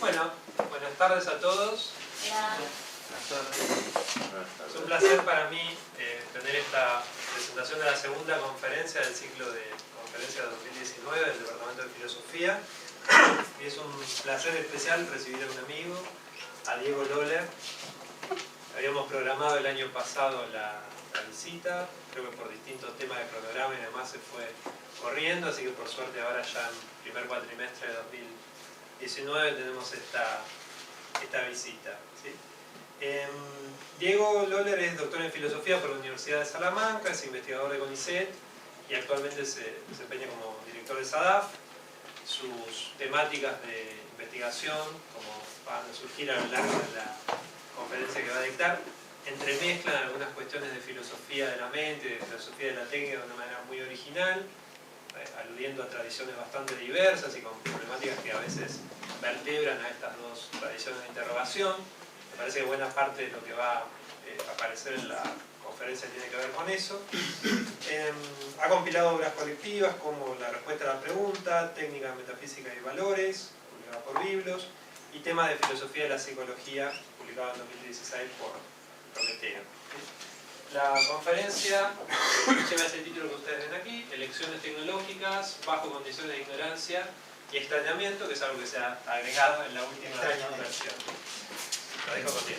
Bueno, buenas tardes a todos. Es un placer para mí tener esta presentación de la segunda conferencia del ciclo de conferencias 2019 del Departamento de Filosofía. Y es un placer especial recibir a un amigo, a Diego Lohler. Habíamos programado el año pasado la visita, creo que por distintos temas de cronograma y demás se fue corriendo, así que por suerte ahora ya en el primer cuatrimestre de 2019 tenemos esta visita, ¿sí? Diego Lohler es doctor en filosofía por la Universidad de Salamanca, es investigador de CONICET y actualmente se desempeña como director de SADAF. Sus temáticas de investigación, como van a surgir a lo largo de la conferencia que va a dictar, entremezclan algunas cuestiones de filosofía de la mente, de filosofía de la técnica de una manera muy original, aludiendo a tradiciones bastante diversas y con problemáticas que a veces vertebran a estas dos tradiciones de interrogación. Me parece que buena parte de lo que va a aparecer en la conferencia tiene que ver con eso. Ha compilado obras colectivas como La respuesta a la pregunta, Técnica, Metafísica y Valores, publicada por Biblos, y Temas de Filosofía de la Psicología, publicado en 2016 por Prometeo. La conferencia lleva ese título que ustedes ven aquí: Elecciones tecnológicas bajo condiciones de ignorancia y extrañamiento, que es algo que se ha agregado en la última versión. Lo dejo contigo.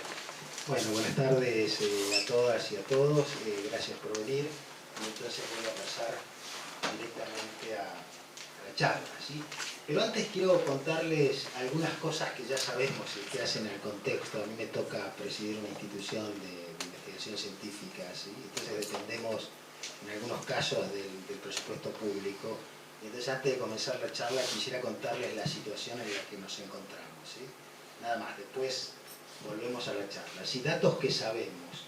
Bueno, buenas tardes a todas y a todos. Gracias por venir. Entonces voy a pasar directamente a la charla, ¿sí? Pero antes quiero contarles algunas cosas que ya sabemos y que hacen el contexto. A mí me toca presidir una institución de investigación científica, ¿sí? Entonces dependemos en algunos casos del presupuesto público. Entonces antes de comenzar la charla quisiera contarles la situación en la que nos encontramos, ¿sí? Nada más, después volvemos a la charla. Así, datos que sabemos.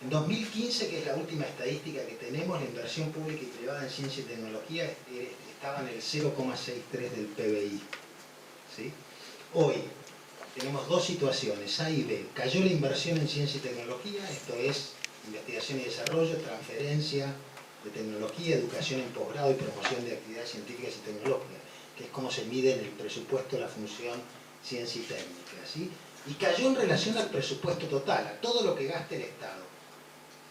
En 2015, que es la última estadística que tenemos, la inversión pública y privada en ciencia y tecnología estaba en el 0,63 del PBI, ¿sí? Hoy tenemos dos situaciones, A y B. Cayó la inversión en ciencia y tecnología, esto es investigación y desarrollo, transferencia de tecnología, educación en posgrado y promoción de actividades científicas y tecnológicas, que es como se mide en el presupuesto la función ciencia y técnica, ¿sí? Y cayó en relación al presupuesto total, a todo lo que gasta el Estado.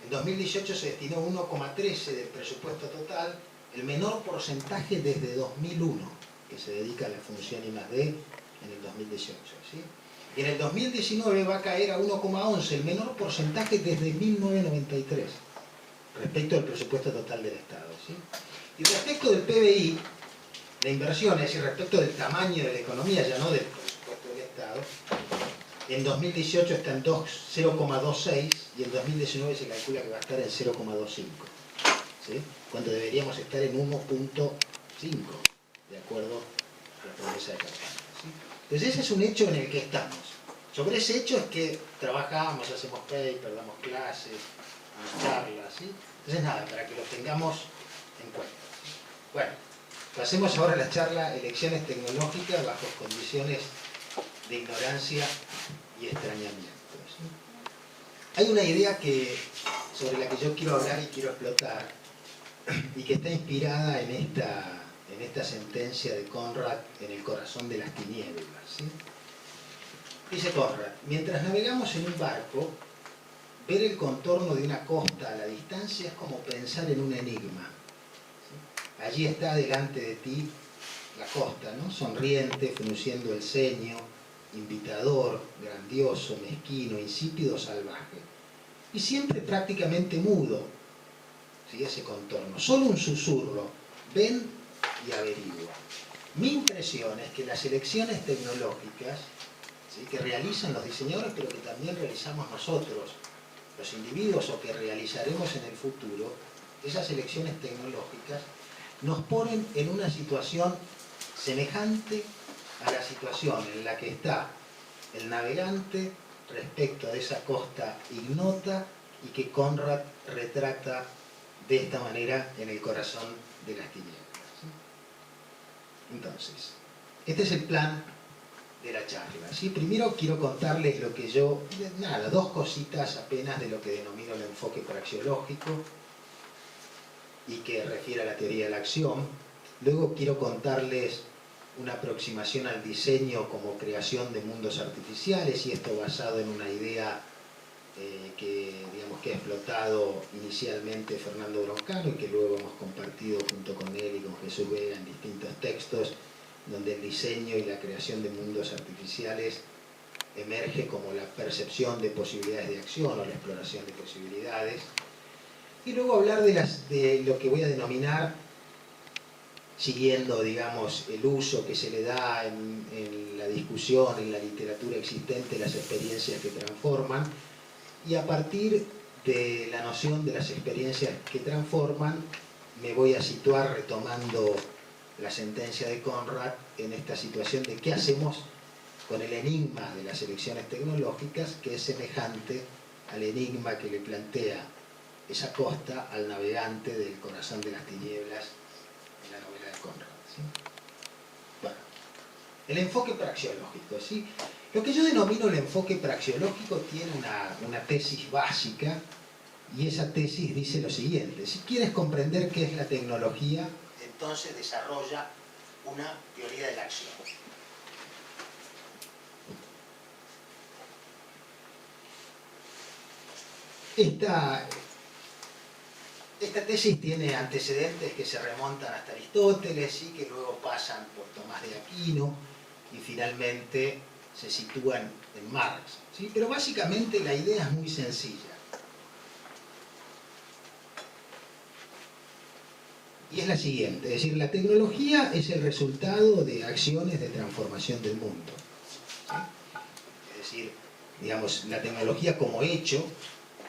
En 2018 se destinó 1,13 del presupuesto total, el menor porcentaje desde 2001, que se dedica a la función I+D en el 2018, ¿sí? Y en el 2019 va a caer a 1,11, el menor porcentaje desde 1993, respecto al presupuesto total del Estado, ¿sí? Y respecto del PBI, de inversiones, es decir, respecto del tamaño de la economía, ya no del presupuesto del Estado, en 2018 está en 0,26 y en 2019 se calcula que va a estar en 0,25, ¿sí? Cuando deberíamos estar en 1,5, de acuerdo a la promesa de campaña, ¿sí? Entonces ese es un hecho en el que estamos. Sobre ese hecho es que trabajamos, hacemos paper, damos clases, damos charlas, ¿sí? Entonces nada, para que lo tengamos en cuenta, ¿sí? Bueno, pasemos ahora a la charla Elecciones tecnológicas bajo condiciones de ignorancia y extrañamiento, ¿sí? Hay una idea sobre la que yo quiero hablar y quiero explotar, y que está inspirada en esta sentencia de Conrad en El corazón de las tinieblas, ¿sí? Dice Conrad: mientras navegamos en un barco, ver el contorno de una costa a la distancia es como pensar en un enigma, ¿sí? Allí está delante de ti la costa, ¿no? Sonriente, frunciendo el ceño, invitador, grandioso, mezquino, insípido, salvaje. Y siempre prácticamente mudo, ¿sí? Ese contorno, solo un susurro: ven y averigua. Mi impresión es que las elecciones tecnológicas, ¿sí?, que realizan los diseñadores, pero que también realizamos nosotros, los individuos, o que realizaremos en el futuro, esas elecciones tecnológicas nos ponen en una situación semejante a la situación en la que está el navegante respecto a esa costa ignota y que Conrad retrata de esta manera en El corazón de las tinieblas, ¿sí? Entonces, este es el plan de la charla, ¿sí? Primero quiero contarles lo que yo, dos cositas apenas de lo que denomino el enfoque praxeológico y que refiere a la teoría de la acción. Luego quiero contarles una aproximación al diseño como creación de mundos artificiales, y esto basado en una idea que ha explotado inicialmente Fernando Broncano y que luego hemos compartido junto con él y con Jesús Vega en distintos textos, donde el diseño y la creación de mundos artificiales emerge como la percepción de posibilidades de acción o la exploración de posibilidades. Y luego hablar de lo que voy a denominar, siguiendo, digamos, el uso que se le da en la discusión, en la literatura existente, las experiencias que transforman, y a partir de la noción de las experiencias que transforman, me voy a situar retomando la sentencia de Conrad en esta situación de qué hacemos con el enigma de las elecciones tecnológicas, que es semejante al enigma que le plantea esa costa al navegante del corazón de las tinieblas en la novela de Conrad, ¿sí? Bueno, el enfoque praxeológico, ¿sí? Lo que yo denomino el enfoque praxeológico tiene una tesis básica, y esa tesis dice lo siguiente: si quieres comprender qué es la tecnología, entonces desarrolla una teoría de la acción. Esta tesis tiene antecedentes que se remontan hasta Aristóteles y que luego pasan por Tomás de Aquino y finalmente se sitúan en Marx, ¿sí? Pero básicamente la idea es muy sencilla. Y es la siguiente, es decir, la tecnología es el resultado de acciones de transformación del mundo, ¿sí? Es decir, digamos, la tecnología como hecho,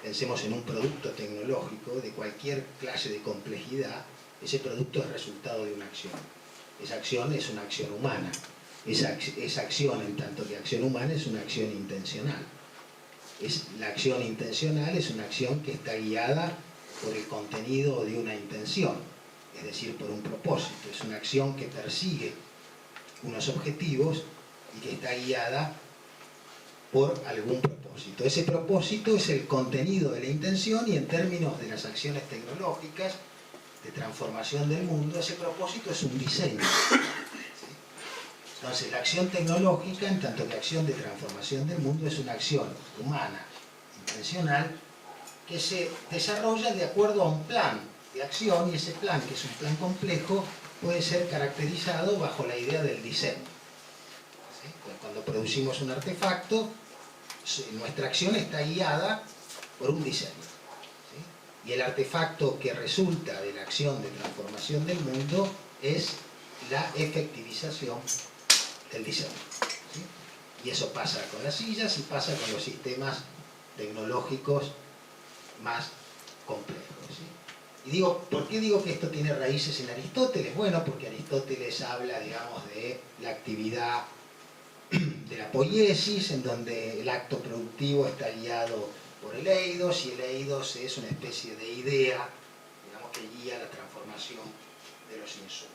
pensemos en un producto tecnológico de cualquier clase de complejidad, ese producto es resultado de una acción. Esa acción es una acción humana. Esa acción, en tanto que acción humana, es una acción intencional. La acción intencional es una acción que está guiada por el contenido de una intención, es decir, por un propósito. Es una acción que persigue unos objetivos y que está guiada por algún propósito. Ese propósito es el contenido de la intención, y en términos de las acciones tecnológicas de transformación del mundo, ese propósito es un diseño. Entonces, la acción tecnológica, en tanto que acción de transformación del mundo, es una acción humana, intencional, que se desarrolla de acuerdo a un plan de acción, y ese plan, que es un plan complejo, puede ser caracterizado bajo la idea del diseño. ¿Sí? Cuando producimos un artefacto, nuestra acción está guiada por un diseño. ¿Sí? Y el artefacto que resulta de la acción de transformación del mundo es la efectivización del diseño. ¿Sí? Y eso pasa con las sillas y pasa con los sistemas tecnológicos más complejos. ¿Sí? Y digo, ¿por qué digo que esto tiene raíces en Aristóteles? Bueno, porque Aristóteles habla, digamos, de la actividad de la poiesis, en donde el acto productivo está guiado por el eidos, y el eidos es una especie de idea, digamos, que guía la transformación de los insumos.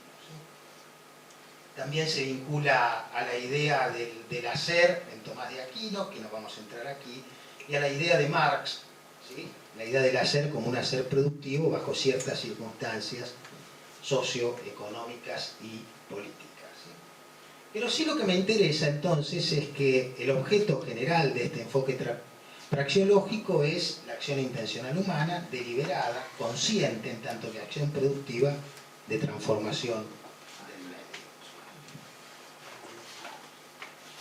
También se vincula a la idea del hacer en Tomás de Aquino, que no vamos a entrar aquí, y a la idea de Marx, ¿sí? La idea del hacer como un hacer productivo bajo ciertas circunstancias socioeconómicas y políticas, ¿sí? Pero sí, lo que me interesa entonces es que el objeto general de este enfoque praxeológico es la acción intencional humana, deliberada, consciente, en tanto que acción productiva de transformación.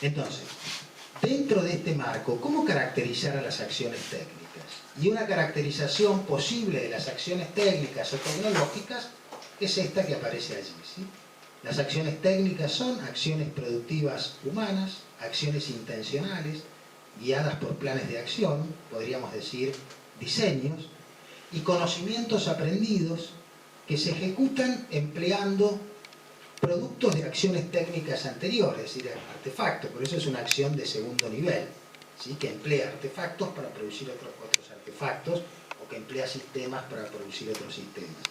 Entonces, dentro de este marco, ¿cómo caracterizar a las acciones técnicas? Y una caracterización posible de las acciones técnicas o tecnológicas es esta que aparece allí, ¿sí? Las acciones técnicas son acciones productivas humanas, acciones intencionales, guiadas por planes de acción, podríamos decir diseños, y conocimientos aprendidos que se ejecutan empleando productos de acciones técnicas anteriores, es decir, artefactos. Por eso es una acción de segundo nivel, ¿sí? Que emplea artefactos para producir otros artefactos, o que emplea sistemas para producir otros sistemas,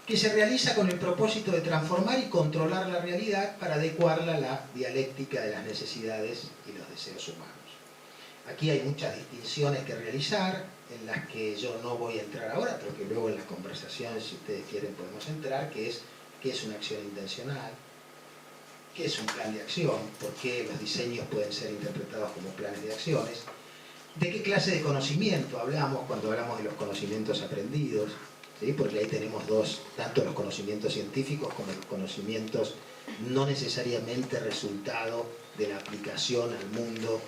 que se realiza con el propósito de transformar y controlar la realidad para adecuarla a la dialéctica de las necesidades y los deseos humanos. Aquí hay muchas distinciones que realizar, en las que yo no voy a entrar ahora, pero que luego en la conversación, si ustedes quieren, podemos entrar, que es ¿qué es una acción intencional? qué es un plan de acción, por qué los diseños pueden ser interpretados como planes de acciones, de qué clase de conocimiento hablamos cuando hablamos de los conocimientos aprendidos, ¿sí? Porque ahí tenemos dos, tanto los conocimientos científicos como los conocimientos no necesariamente resultado de la aplicación al mundo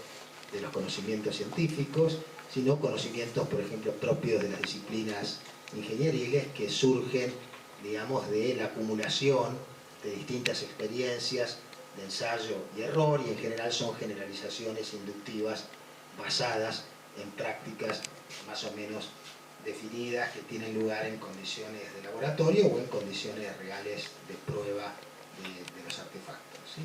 de los conocimientos científicos, sino conocimientos, por ejemplo, propios de las disciplinas ingenieriles que surgen, digamos, de la acumulación de distintas experiencias de ensayo y error, y en general son generalizaciones inductivas basadas en prácticas más o menos definidas que tienen lugar en condiciones de laboratorio o en condiciones reales de prueba de los artefactos, ¿sí?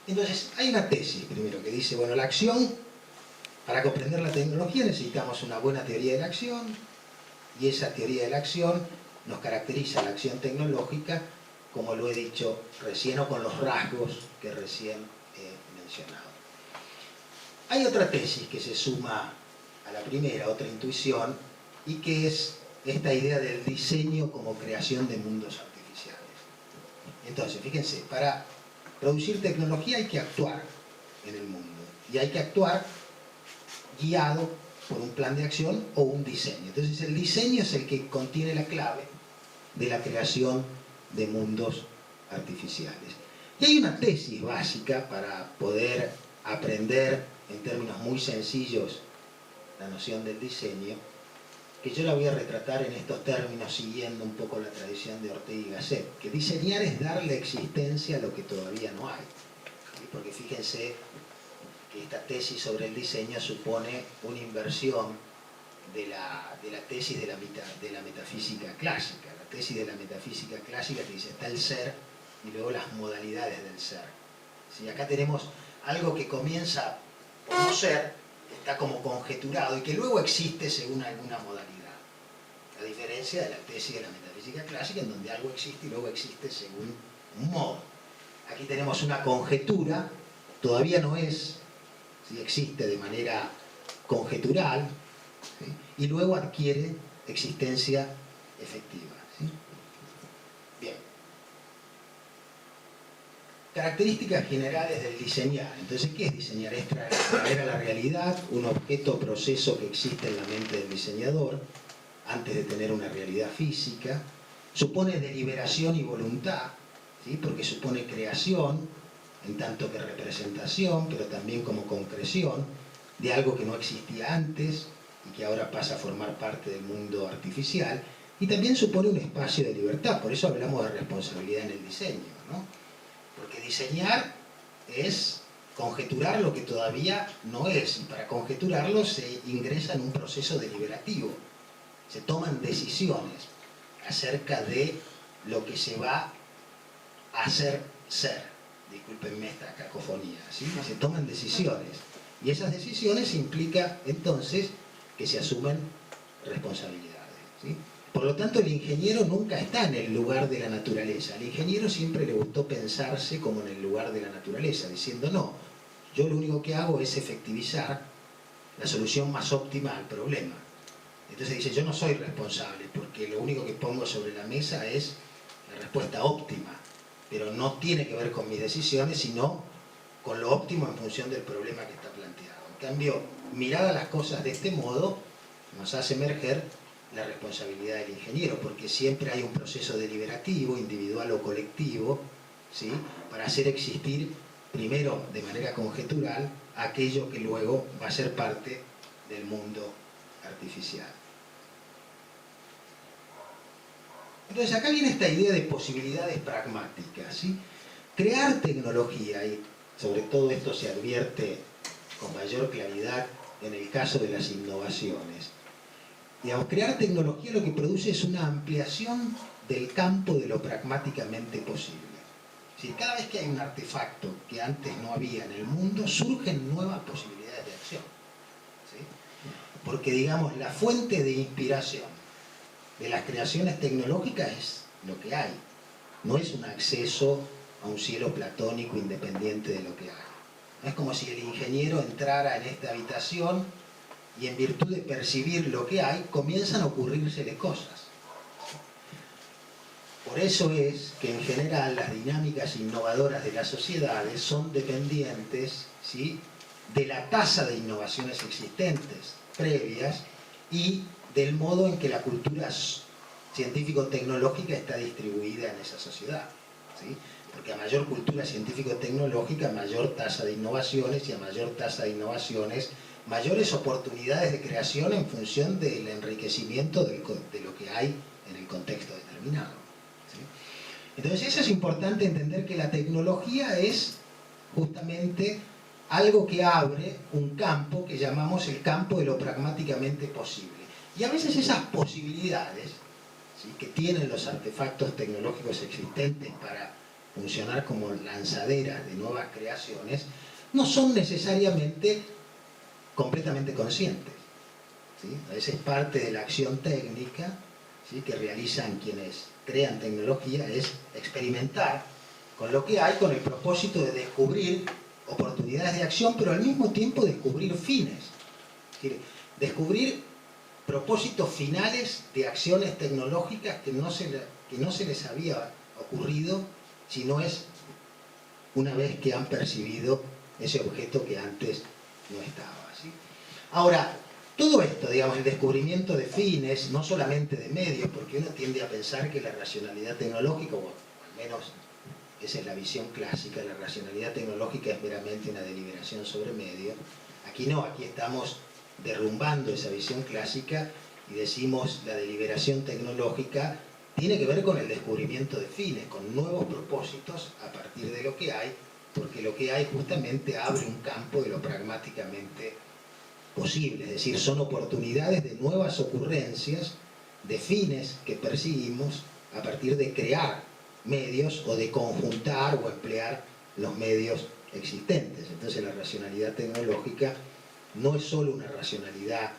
Entonces, hay una tesis primero que dice, bueno, la acción, para comprender la tecnología necesitamos una buena teoría de la acción, y esa teoría de la acción nos caracteriza la acción tecnológica, como lo he dicho recién, o con los rasgos que recién he mencionado. Hay otra tesis que se suma a la primera, otra intuición, y que es esta idea del diseño como creación de mundos artificiales. Entonces, fíjense, para producir tecnología hay que actuar en el mundo, y hay que actuar guiado por un plan de acción o un diseño. Entonces el diseño es el que contiene la clave de la creación de mundos artificiales. Y hay una tesis básica para poder aprender en términos muy sencillos la noción del diseño, que yo la voy a retratar en estos términos siguiendo un poco la tradición de Ortega y Gasset, que diseñar es darle existencia a lo que todavía no hay. ¿Sí? Porque fíjense que esta tesis sobre el diseño supone una inversión de la tesis de la metafísica clásica. La tesis de la metafísica clásica que dice está el ser y luego las modalidades del ser. ¿Sí? Acá tenemos algo que comienza por no ser, que está como conjeturado y que luego existe según alguna modalidad. A diferencia de la tesis de la metafísica clásica, en donde algo existe y luego existe según un modo. Aquí tenemos una conjetura, todavía no es, ¿sí? Existe de manera conjetural, ¿sí? Y luego adquiere existencia efectiva, ¿sí? Bien. Características generales del diseñar. Entonces, ¿qué es diseñar? Es traer a la realidad un objeto o proceso que existe en la mente del diseñador antes de tener una realidad física. Supone deliberación y voluntad, ¿sí? Porque supone creación en tanto que representación, pero también como concreción de algo que no existía antes y que ahora pasa a formar parte del mundo artificial, y también supone un espacio de libertad. Por eso hablamos de responsabilidad en el diseño, ¿no? Porque diseñar es conjeturar lo que todavía no es, y para conjeturarlo se ingresa en un proceso deliberativo, se toman decisiones acerca de lo que se va a hacer ser. Discúlpenme esta cacofonía, ¿sí? Se toman decisiones, y esas decisiones implican entonces que se asumen responsabilidades, ¿sí? Por lo tanto, el ingeniero nunca está en el lugar de la naturaleza. Al ingeniero siempre le gustó pensarse como en el lugar de la naturaleza, diciendo, no, yo lo único que hago es efectivizar la solución más óptima al problema. Entonces dice, yo no soy responsable, porque lo único que pongo sobre la mesa es la respuesta óptima, pero no tiene que ver con mis decisiones, sino con lo óptimo en función del problema que está planteado. En cambio, miradas las cosas de este modo, nos hace emerger la responsabilidad del ingeniero, porque siempre hay un proceso deliberativo, individual o colectivo, ¿sí? Para hacer existir, primero de manera conjetural, aquello que luego va a ser parte del mundo artificial. Entonces acá viene esta idea de posibilidades pragmáticas, ¿sí? Crear tecnología, y sobre todo esto se advierte con mayor claridad en el caso de las innovaciones. Digamos, crear tecnología lo que produce es una ampliación del campo de lo pragmáticamente posible. ¿Sí? Cada vez que hay un artefacto que antes no había en el mundo, surgen nuevas posibilidades de acción, ¿sí? Porque, digamos, la fuente de inspiración de las creaciones tecnológicas es lo que hay. No es un acceso a un cielo platónico independiente de lo que hay. No es como si el ingeniero entrara en esta habitación y en virtud de percibir lo que hay, comienzan a ocurrírsele cosas. Por eso es que en general las dinámicas innovadoras de las sociedades son dependientes, ¿sí?, de la tasa de innovaciones existentes previas y del modo en que la cultura científico-tecnológica está distribuida en esa sociedad, ¿sí? Porque a mayor cultura científico-tecnológica, mayor tasa de innovaciones, y a mayor tasa de innovaciones, mayores oportunidades de creación en función del enriquecimiento de lo que hay en el contexto determinado, ¿sí? Entonces eso es importante entender, que la tecnología es justamente algo que abre un campo que llamamos el campo de lo pragmáticamente posible. Y a veces esas posibilidades, ¿sí?, que tienen los artefactos tecnológicos existentes para funcionar como lanzaderas de nuevas creaciones, no son necesariamente completamente conscientes, ¿sí? A veces parte de la acción técnica, ¿sí?, que realizan quienes crean tecnología es experimentar con lo que hay, con el propósito de descubrir oportunidades de acción, pero al mismo tiempo descubrir fines. Es decir, descubrir propósitos finales de acciones tecnológicas que no se les había ocurrido, si no es una vez que han percibido ese objeto que antes no estaba, ¿sí? Ahora, todo esto, digamos, el descubrimiento de fines, no solamente de medios, porque uno tiende a pensar que la racionalidad tecnológica, o al menos esa es la visión clásica, la racionalidad tecnológica es meramente una deliberación sobre medios. Aquí no, aquí estamos derrumbando esa visión clásica y decimos la deliberación tecnológica tiene que ver con el descubrimiento de fines, con nuevos propósitos a partir de lo que hay, porque lo que hay justamente abre un campo de lo pragmáticamente posible, es decir, son oportunidades de nuevas ocurrencias, de fines que perseguimos a partir de crear medios o de conjuntar o emplear los medios existentes. Entonces la racionalidad tecnológica no es solo una racionalidad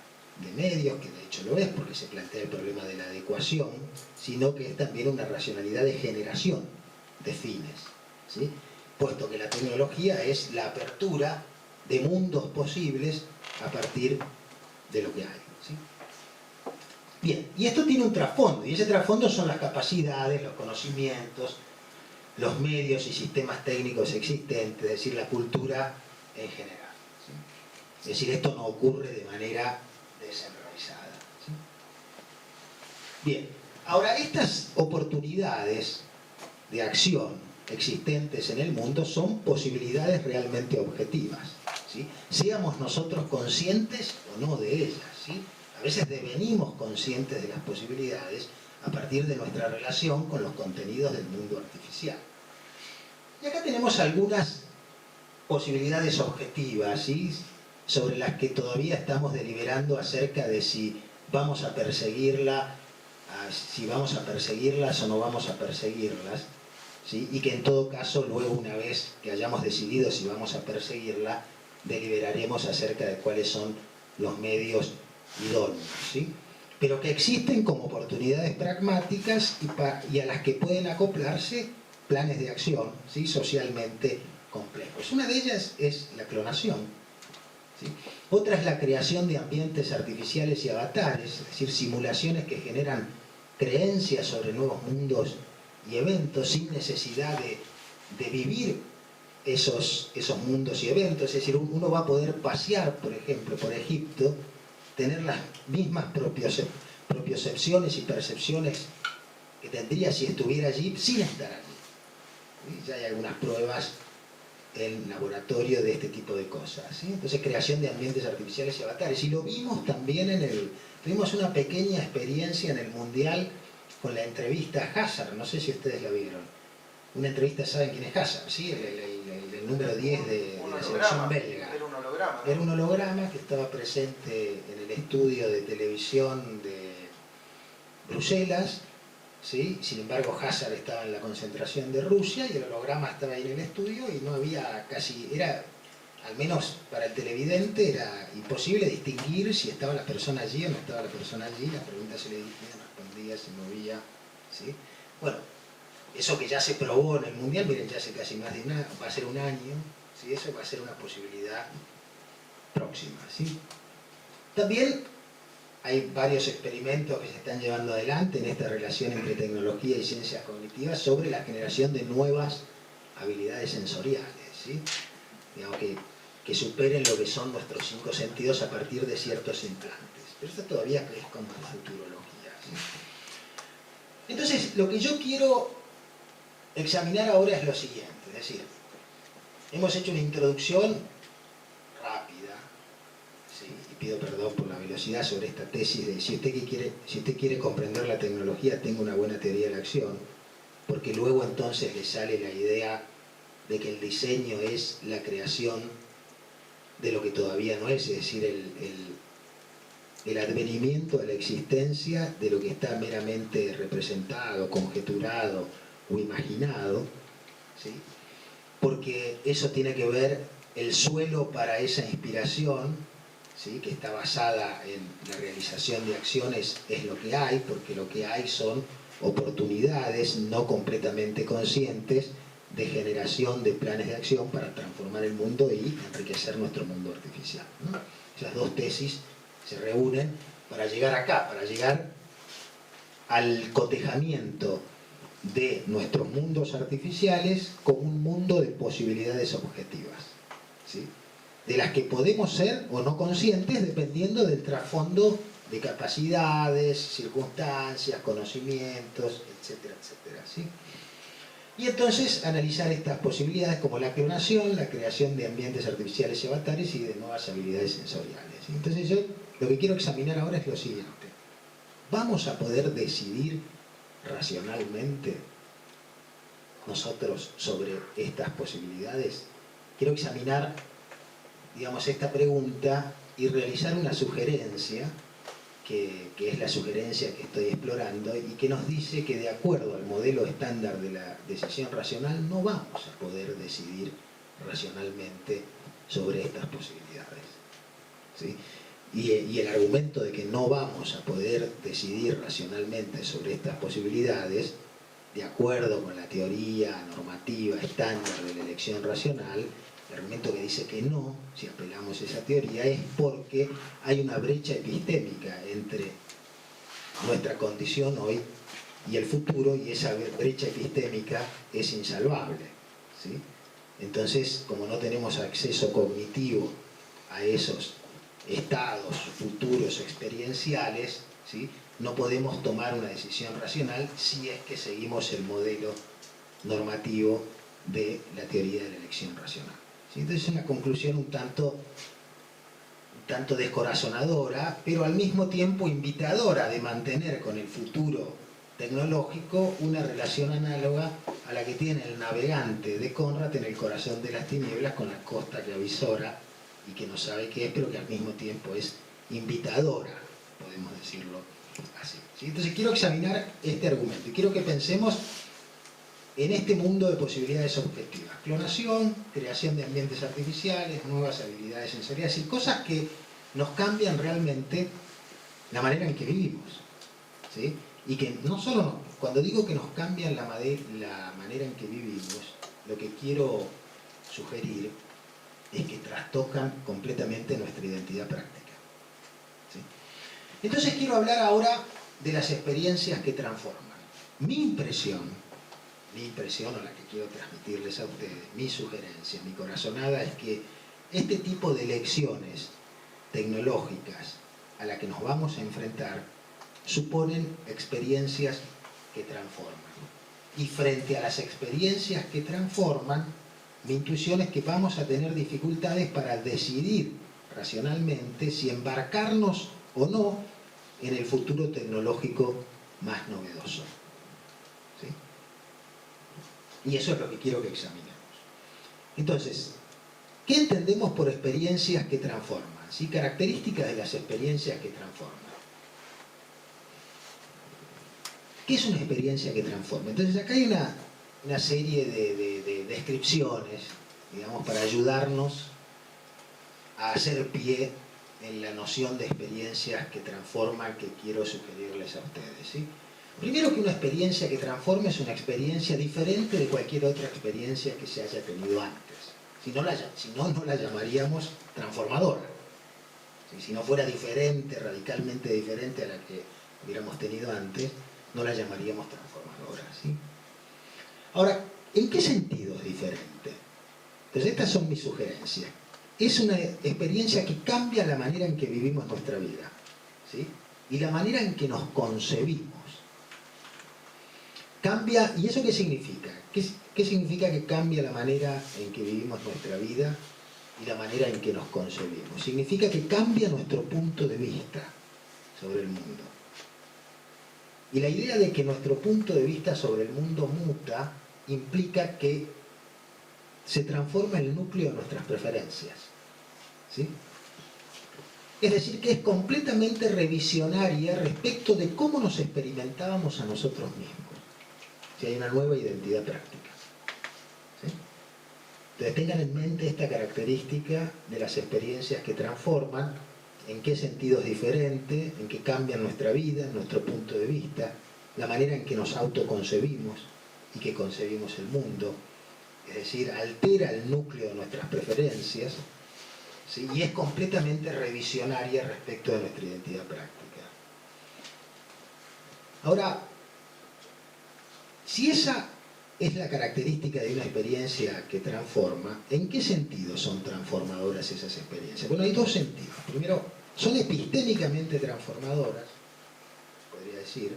de medios, que de hecho lo es porque se plantea el problema de la adecuación, sino que es también una racionalidad de generación de fines, ¿sí?, puesto que la tecnología es la apertura de mundos posibles a partir de lo que hay, ¿sí? Bien, y esto tiene un trasfondo, y ese trasfondo son las capacidades, los conocimientos, los medios y sistemas técnicos existentes, es decir, la cultura en general, ¿sí? Es decir, esto no ocurre de manera descentralizada, ¿sí? Bien, ahora estas oportunidades de acción existentes en el mundo son posibilidades realmente objetivas, ¿sí?, seamos nosotros conscientes o no de ellas, ¿sí? A veces devenimos conscientes de las posibilidades a partir de nuestra relación con los contenidos del mundo artificial. Y acá tenemos algunas posibilidades objetivas, ¿sí?, sobre las que todavía estamos deliberando acerca de si vamos a perseguirlas o no vamos a perseguirlas, ¿sí?, y que en todo caso luego, una vez que hayamos decidido si vamos a perseguirla, deliberaremos acerca de cuáles son los medios idóneos, ¿sí?, pero que existen como oportunidades pragmáticas y a las que pueden acoplarse planes de acción, ¿sí?, socialmente complejos. Una de ellas es la clonación, ¿sí? Otra es la creación de ambientes artificiales y avatares, es decir, simulaciones que generan creencias sobre nuevos mundos y eventos sin necesidad de vivir esos mundos y eventos. Es decir, uno va a poder pasear, por ejemplo, por Egipto, tener las mismas propiocepciones y percepciones que tendría si estuviera allí sin estar allí. ¿Sí? Ya hay algunas pruebas en laboratorio de este tipo de cosas, ¿sí? Entonces, creación de ambientes artificiales y avatares. Y lo vimos también tuvimos una pequeña experiencia en el Mundial con la entrevista a Hazard, no sé si ustedes la vieron. Una entrevista, ¿saben quién es Hazard? ¿Sí? El número 10 de la selección belga. Era un holograma, ¿no? Era un holograma que estaba presente en el estudio de televisión de Bruselas, ¿sí? Sin embargo, Hazard estaba en la concentración de Rusia y el holograma estaba ahí en el estudio y no había casi... al menos para el televidente, era imposible distinguir si estaba la persona allí o no estaba la persona allí. Las preguntas se le dirigían, respondía, se movía, ¿sí? Bueno, eso que ya se probó en el Mundial, miren, ya hace casi más de va a ser un año, ¿sí? Eso va a ser una posibilidad próxima, ¿sí? También hay varios experimentos que se están llevando adelante en esta relación entre tecnología y ciencias cognitivas sobre la generación de nuevas habilidades sensoriales, ¿sí? Digamos que superen lo que son nuestros 5 sentidos a partir de ciertos implantes. Pero esto todavía es como futurología, ¿sí? Entonces, lo que yo quiero examinar ahora es lo siguiente, es decir, hemos hecho una introducción rápida, ¿sí? Y pido perdón por la velocidad sobre esta tesis de si usted quiere comprender la tecnología, tenga una buena teoría de la acción, porque luego entonces le sale la idea de que el diseño es la creación de lo que todavía no es decir, el advenimiento a la existencia de lo que está meramente representado, conjeturado o imaginado, ¿sí? Porque eso tiene que ver, el suelo para esa inspiración, ¿sí? Que está basada en la realización de acciones, es lo que hay, porque lo que hay son oportunidades no completamente conscientes de generación de planes de acción para transformar el mundo y enriquecer nuestro mundo artificial, ¿no? Esas dos tesis se reúnen para llegar acá, para llegar al cotejamiento de nuestros mundos artificiales como un mundo de posibilidades objetivas, ¿sí? De las que podemos ser o no conscientes dependiendo del trasfondo de capacidades, circunstancias, conocimientos, etcétera, etcétera, ¿sí? Y entonces analizar estas posibilidades como la clonación, la creación de ambientes artificiales y avatares y de nuevas habilidades sensoriales. Entonces yo lo que quiero examinar ahora es lo siguiente. ¿Vamos a poder decidir racionalmente nosotros sobre estas posibilidades? Quiero examinar, digamos, esta pregunta y realizar una sugerencia que es la sugerencia que estoy explorando y que nos dice que de acuerdo al modelo estándar de la decisión racional no vamos a poder decidir racionalmente sobre estas posibilidades, ¿sí? Y el argumento de que no vamos a poder decidir racionalmente sobre estas posibilidades, de acuerdo con la teoría normativa estándar de la elección racional, el argumento que dice que no, si apelamos a esa teoría, es porque hay una brecha epistémica entre nuestra condición hoy y el futuro, y esa brecha epistémica es insalvable, ¿sí? Entonces, como no tenemos acceso cognitivo a esos estados futuros experienciales, ¿sí? No podemos tomar una decisión racional si es que seguimos el modelo normativo de la teoría de la elección racional. Entonces es una conclusión un tanto descorazonadora, pero al mismo tiempo invitadora de mantener con el futuro tecnológico una relación análoga a la que tiene el navegante de Conrad en el corazón de las tinieblas con la costa que avisora y que no sabe qué es, pero que al mismo tiempo es invitadora, podemos decirlo así. Entonces quiero examinar este argumento y quiero que pensemos en este mundo de posibilidades objetivas. Clonación, creación de ambientes artificiales, nuevas habilidades sensoriales y cosas que nos cambian realmente la manera en que vivimos, ¿sí? Y que no solo, cuando digo que nos cambian la manera en que vivimos, lo que quiero sugerir es que trastocan completamente nuestra identidad práctica, ¿sí? Entonces quiero hablar ahora de las experiencias que transforman. Mi impresión o la que quiero transmitirles a ustedes, mi sugerencia, mi corazonada es que este tipo de elecciones tecnológicas a las que nos vamos a enfrentar suponen experiencias que transforman. Y frente a las experiencias que transforman, mi intuición es que vamos a tener dificultades para decidir racionalmente si embarcarnos o no en el futuro tecnológico más novedoso, ¿sí? Y eso es lo que quiero que examinemos. Entonces, ¿qué entendemos por experiencias que transforman? ¿Sí? Características de las experiencias que transforman. ¿Qué es una experiencia que transforma? Entonces acá hay una serie de descripciones, digamos, para ayudarnos a hacer pie en la noción de experiencias que transforman que quiero sugerirles a ustedes, ¿sí? Primero, que una experiencia que transforma es una experiencia diferente de cualquier otra experiencia que se haya tenido antes. Si no, no la llamaríamos transformadora, Si no fuera diferente, radicalmente diferente a la que hubiéramos tenido antes, no la llamaríamos transformadora, ¿sí? Ahora, ¿en qué sentido es diferente? Entonces, estas son mis sugerencias. Es una experiencia que cambia la manera en que vivimos nuestra vida, ¿sí? Y la manera en que nos concebimos. Cambia, ¿y eso qué significa? ¿Qué significa que cambia la manera en que vivimos nuestra vida y la manera en que nos concebimos? Significa que cambia nuestro punto de vista sobre el mundo. Y la idea de que nuestro punto de vista sobre el mundo muta implica que se transforma el núcleo de nuestras preferencias, ¿sí? Es decir, que es completamente revisionaria respecto de cómo nos experimentábamos a nosotros mismos. Si hay una nueva identidad práctica, ¿sí? Entonces tengan en mente esta característica de las experiencias que transforman, en qué sentido es diferente, en qué cambian nuestra vida, nuestro punto de vista, la manera en que nos autoconcebimos y que concebimos el mundo. Es decir, altera el núcleo de nuestras preferencias, ¿sí? Y es completamente revisionaria respecto de nuestra identidad práctica. Ahora, si esa es la característica de una experiencia que transforma, ¿en qué sentido son transformadoras esas experiencias? Bueno, hay dos sentidos. Primero, son epistémicamente transformadoras, podría decir,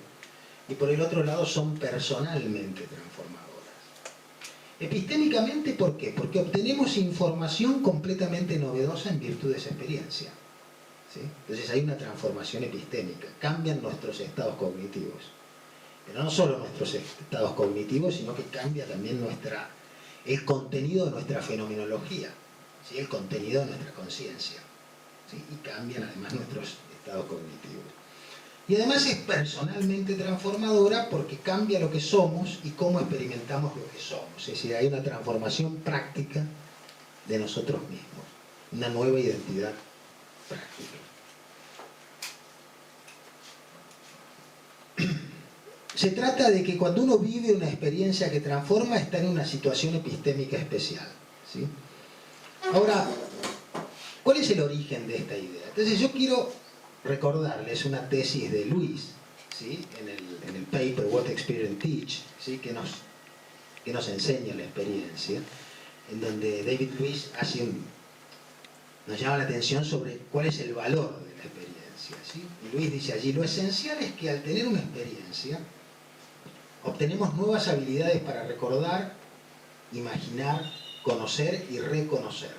y por el otro lado son personalmente transformadoras. Epistémicamente, ¿por qué? Porque obtenemos información completamente novedosa en virtud de esa experiencia, ¿sí? Entonces hay una transformación epistémica, cambian nuestros estados cognitivos. Pero no solo nuestros estados cognitivos, sino que cambia también el contenido de nuestra fenomenología, ¿sí? El contenido de nuestra conciencia, ¿sí? Y cambian además nuestros estados cognitivos. Y además es personalmente transformadora porque cambia lo que somos y cómo experimentamos lo que somos. Es decir, hay una transformación práctica de nosotros mismos, una nueva identidad práctica. Se trata de que cuando uno vive una experiencia que transforma, está en una situación epistémica especial, ¿sí? Ahora, ¿cuál es el origen de esta idea? Entonces yo quiero recordarles una tesis de Lewis, ¿sí? en el paper What Experience Teach, ¿sí? que nos enseña la experiencia, en donde David Lewis nos llama la atención sobre cuál es el valor de la experiencia, ¿sí? Y Lewis dice allí, lo esencial es que al tener una experiencia, obtenemos nuevas habilidades para recordar, imaginar, conocer y reconocer.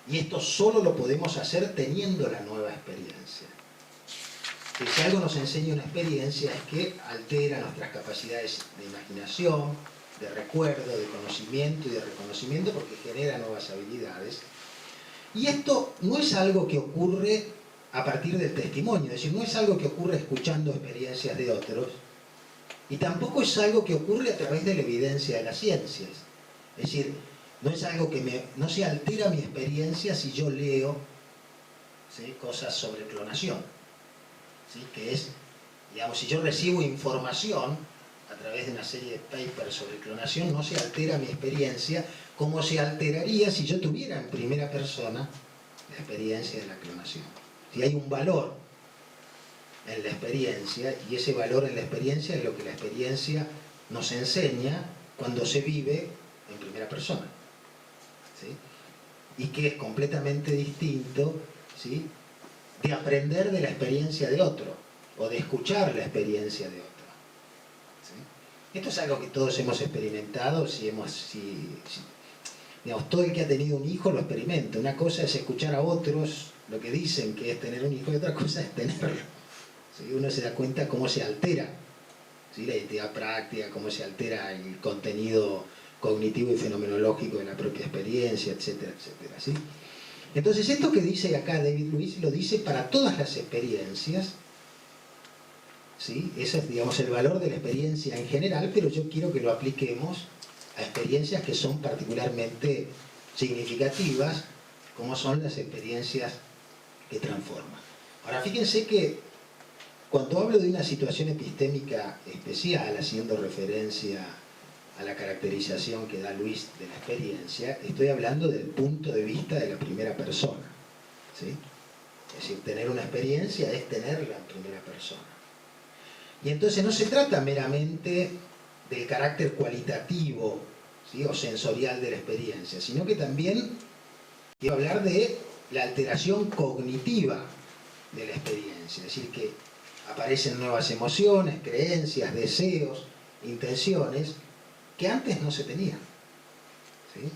Y esto solo lo podemos hacer teniendo la nueva experiencia. Que si algo nos enseña una experiencia es que altera nuestras capacidades de imaginación, de recuerdo, de conocimiento y de reconocimiento porque genera nuevas habilidades. Y esto no es algo que ocurre a partir del testimonio, es decir, no es algo que ocurre escuchando experiencias de otros, y tampoco es algo que ocurre a través de la evidencia de las ciencias. Es decir, no es algo que no se altera mi experiencia si yo leo, ¿sí? cosas sobre clonación, ¿sí? Que es, digamos, si yo recibo información a través de una serie de papers sobre clonación, no se altera mi experiencia como se alteraría si yo tuviera en primera persona la experiencia de la clonación. Si hay un valor en la experiencia, y ese valor en la experiencia es lo que la experiencia nos enseña cuando se vive en primera persona, ¿sí? Y que es completamente distinto, ¿sí? de aprender de la experiencia de otro o de escuchar la experiencia de otro, ¿sí? Esto es algo que todos hemos experimentado, digamos, todo el que ha tenido un hijo lo experimenta. Una cosa es escuchar a otros lo que dicen que es tener un hijo y otra cosa es tenerlo, ¿sí? Uno se da cuenta cómo se altera, ¿sí? la identidad práctica, cómo se altera el contenido cognitivo y fenomenológico de la propia experiencia, etcétera, etcétera, ¿sí? Entonces esto que dice acá David Lewis lo dice para todas las experiencias, ¿sí? Ese es, digamos, el valor de la experiencia en general, pero yo quiero que lo apliquemos a experiencias que son particularmente significativas, como son las experiencias que transforman. Ahora, fíjense que cuando hablo de una situación epistémica especial, haciendo referencia a la caracterización que da Luis de la experiencia, estoy hablando del punto de vista de la primera persona, ¿sí? Es decir, tener una experiencia es tenerla en primera persona. Y entonces no se trata meramente del carácter cualitativo, ¿sí?, o sensorial de la experiencia, sino que también quiero hablar de la alteración cognitiva de la experiencia. Es decir, que aparecen nuevas emociones, creencias, deseos, intenciones que antes no se tenían, ¿sí?,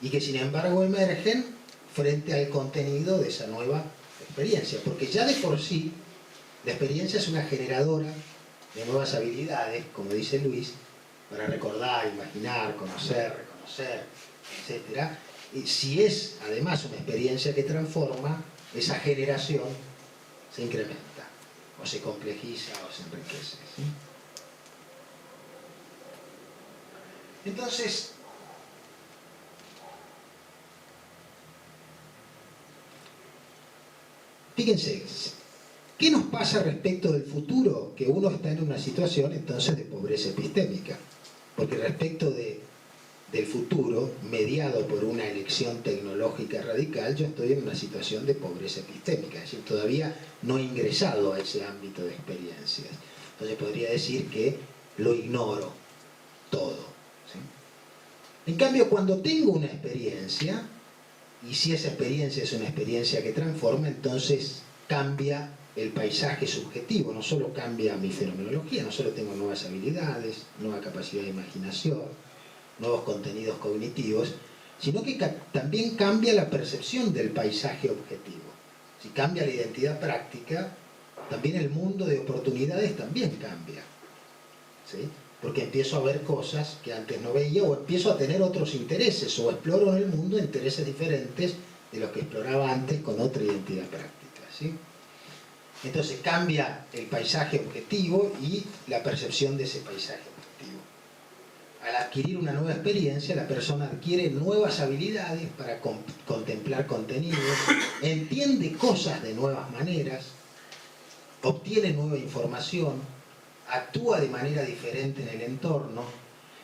y que sin embargo emergen frente al contenido de esa nueva experiencia, porque ya de por sí la experiencia es una generadora de nuevas habilidades, como dice Luis, para recordar, imaginar, conocer, reconocer, etc. Y si es además una experiencia que transforma, esa generación se incrementa, o se complejiza, o se enriquece, ¿sí? Entonces, fíjense, ¿qué nos pasa respecto del futuro? Que uno está en una situación entonces de pobreza epistémica, porque respecto del futuro, mediado por una elección tecnológica radical, yo estoy en una situación de pobreza epistémica, es decir, todavía no he ingresado a ese ámbito de experiencias. Entonces podría decir que lo ignoro todo, ¿sí? En cambio, cuando tengo una experiencia, y si esa experiencia es una experiencia que transforma, entonces cambia el paisaje subjetivo, no solo cambia mi fenomenología, no solo tengo nuevas habilidades, nueva capacidad de imaginación, nuevos contenidos cognitivos, sino que también cambia la percepción del paisaje objetivo. Si cambia la identidad práctica, también el mundo de oportunidades también cambia, ¿sí? Porque empiezo a ver cosas que antes no veía, o empiezo a tener otros intereses, o exploro en el mundo intereses diferentes de los que exploraba antes con otra identidad práctica, ¿sí? Entonces cambia el paisaje objetivo y la percepción de ese paisaje objetivo. Al adquirir una nueva experiencia, la persona adquiere nuevas habilidades para contemplar contenidos, entiende cosas de nuevas maneras, obtiene nueva información, actúa de manera diferente en el entorno,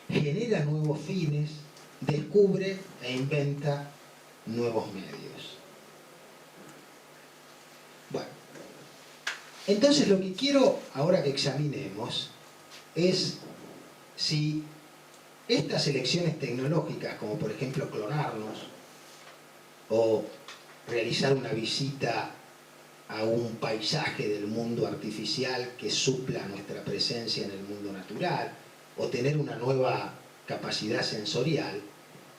genera nuevos fines, descubre e inventa nuevos medios. Bueno, entonces lo que quiero ahora que examinemos es si estas elecciones tecnológicas, como por ejemplo clonarnos o realizar una visita a un paisaje del mundo artificial que supla nuestra presencia en el mundo natural, o tener una nueva capacidad sensorial,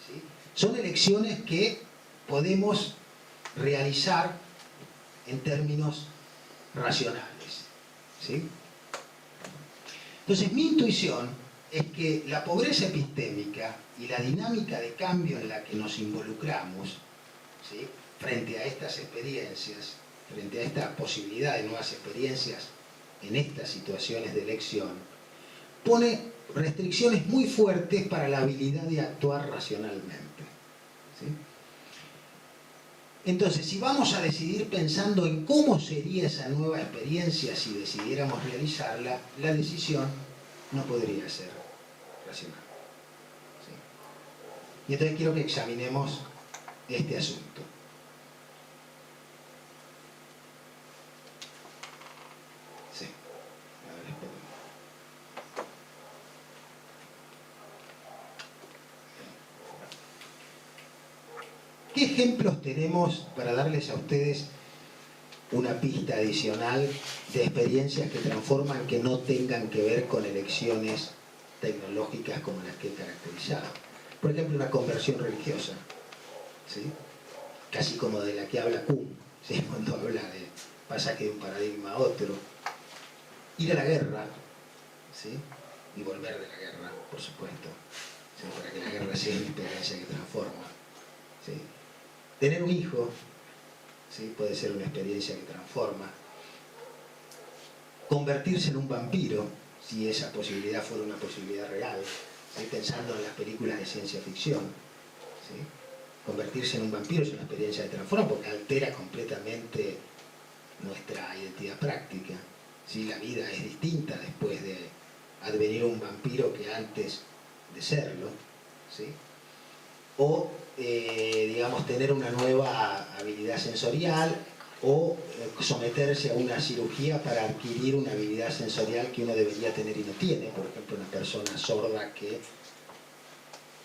¿sí?, son elecciones que podemos realizar en términos racionales, ¿sí? Entonces mi intuición es que la pobreza epistémica y la dinámica de cambio en la que nos involucramos, ¿sí?, frente a estas experiencias, frente a esta posibilidad de nuevas experiencias en estas situaciones de elección, pone restricciones muy fuertes para la habilidad de actuar racionalmente, ¿sí? Entonces, si vamos a decidir pensando en cómo sería esa nueva experiencia si decidiéramos realizarla, la decisión no podría ser racional, ¿sí? Y entonces quiero que examinemos este asunto. Sí. A ver, esperen. ¿Qué ejemplos tenemos para darles a ustedes una pista adicional de experiencias que transforman que no tengan que ver con elecciones tecnológicas como las que he caracterizado? Por ejemplo, una conversión religiosa, ¿sí?, casi como de la que habla Kuhn, ¿sí?, cuando habla de pasaje de un paradigma a otro. Ir a la guerra, ¿sí?, y volver de la guerra, por supuesto, ¿sí?, para que la guerra sea una experiencia que transforma, ¿sí? Tener un hijo, ¿sí?, puede ser una experiencia que transforma. Convertirse en un vampiro, si esa posibilidad fuera una posibilidad real, ¿sí?, pensando en las películas de ciencia ficción, ¿sí? Convertirse en un vampiro es una experiencia que transforma porque altera completamente nuestra identidad práctica, ¿sí? La vida es distinta después de advenir un vampiro que antes de serlo, ¿sí? O digamos, tener una nueva habilidad sensorial, o someterse a una cirugía para adquirir una habilidad sensorial que uno debería tener y no tiene. Por ejemplo, una persona sorda que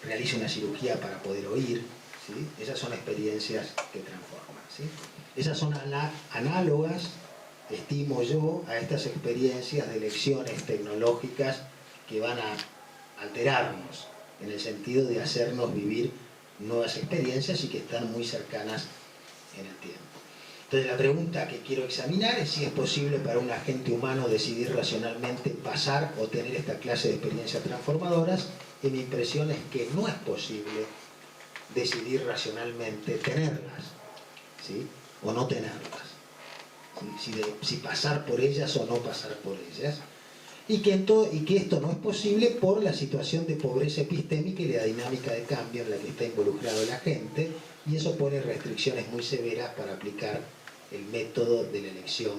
realiza una cirugía para poder oír, ¿sí? Esas son experiencias que transforman, ¿sí? Esas son análogas, estimo yo, a estas experiencias de lecciones tecnológicas que van a alterarnos, en el sentido de hacernos vivir nuevas experiencias y que están muy cercanas en el tiempo. Entonces la pregunta que quiero examinar es si es posible para un agente humano decidir racionalmente pasar o tener esta clase de experiencias transformadoras, y mi impresión es que no es posible decidir racionalmente tenerlas, ¿sí? O no tenerlas, ¿sí? Si pasar por ellas o no pasar por ellas, y que esto no es posible por la situación de pobreza epistémica y la dinámica de cambio en la que está involucrado el agente, y eso pone restricciones muy severas para aplicar el método de la elección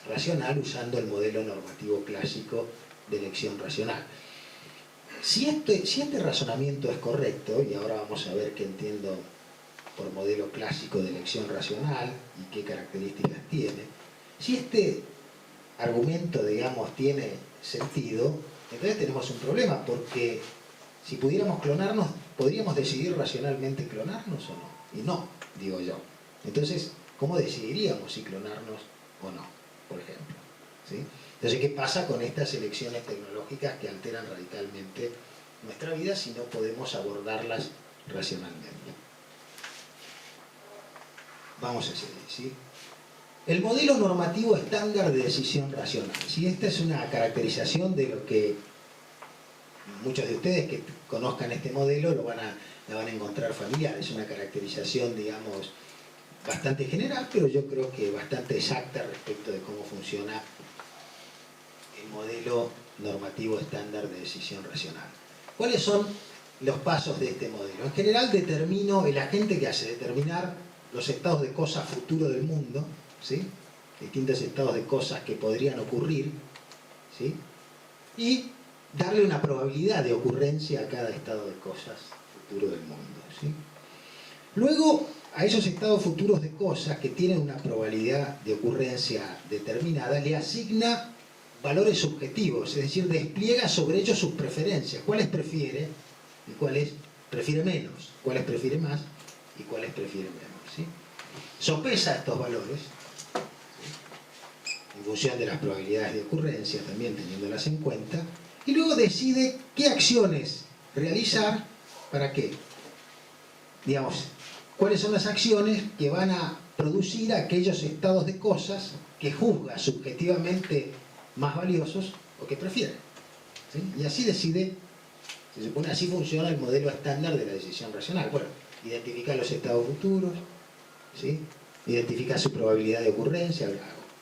racional usando el modelo normativo clásico de elección racional. Si este razonamiento es correcto, y ahora vamos a ver qué entiendo por modelo clásico de elección racional y qué características tiene, si este argumento, digamos, tiene sentido, entonces tenemos un problema, porque si pudiéramos clonarnos, ¿podríamos decidir racionalmente clonarnos o no? Y no, digo yo. Entonces, ¿cómo decidiríamos si clonarnos o no, por ejemplo? ¿Sí? Entonces, ¿qué pasa con estas elecciones tecnológicas que alteran radicalmente nuestra vida si no podemos abordarlas racionalmente? Vamos a seguir, ¿sí? El modelo normativo estándar de decisión racional. ¿Sí? Esta es una caracterización de lo que muchos de ustedes que conozcan este modelo la van a encontrar familiar. Es una caracterización, digamos, bastante general, pero yo creo que bastante exacta respecto de cómo funciona el modelo normativo estándar de decisión racional. ¿Cuáles son los pasos de este modelo? En general el agente que hace determinar los estados de cosas futuros del mundo, ¿sí? Distintos estados de cosas que podrían ocurrir, ¿sí? Y darle una probabilidad de ocurrencia a cada estado de cosas futuro del mundo, ¿sí? Luego, a esos estados futuros de cosas que tienen una probabilidad de ocurrencia determinada, le asigna valores subjetivos, es decir, despliega sobre ellos sus preferencias, cuáles prefiere y cuáles prefiere menos, cuáles prefiere más y cuáles prefiere menos, ¿sí? Sopesa estos valores, ¿sí? En función de las probabilidades de ocurrencia, también teniéndolas en cuenta, y luego decide qué acciones realizar. ¿Para qué? Digamos, cuáles son las acciones que van a producir aquellos estados de cosas que juzga subjetivamente más valiosos o que prefiere, ¿sí? Y así decide. Se supone así funciona el modelo estándar de la decisión racional. Bueno, identificar los estados futuros, ¿sí? Identificar su probabilidad de ocurrencia,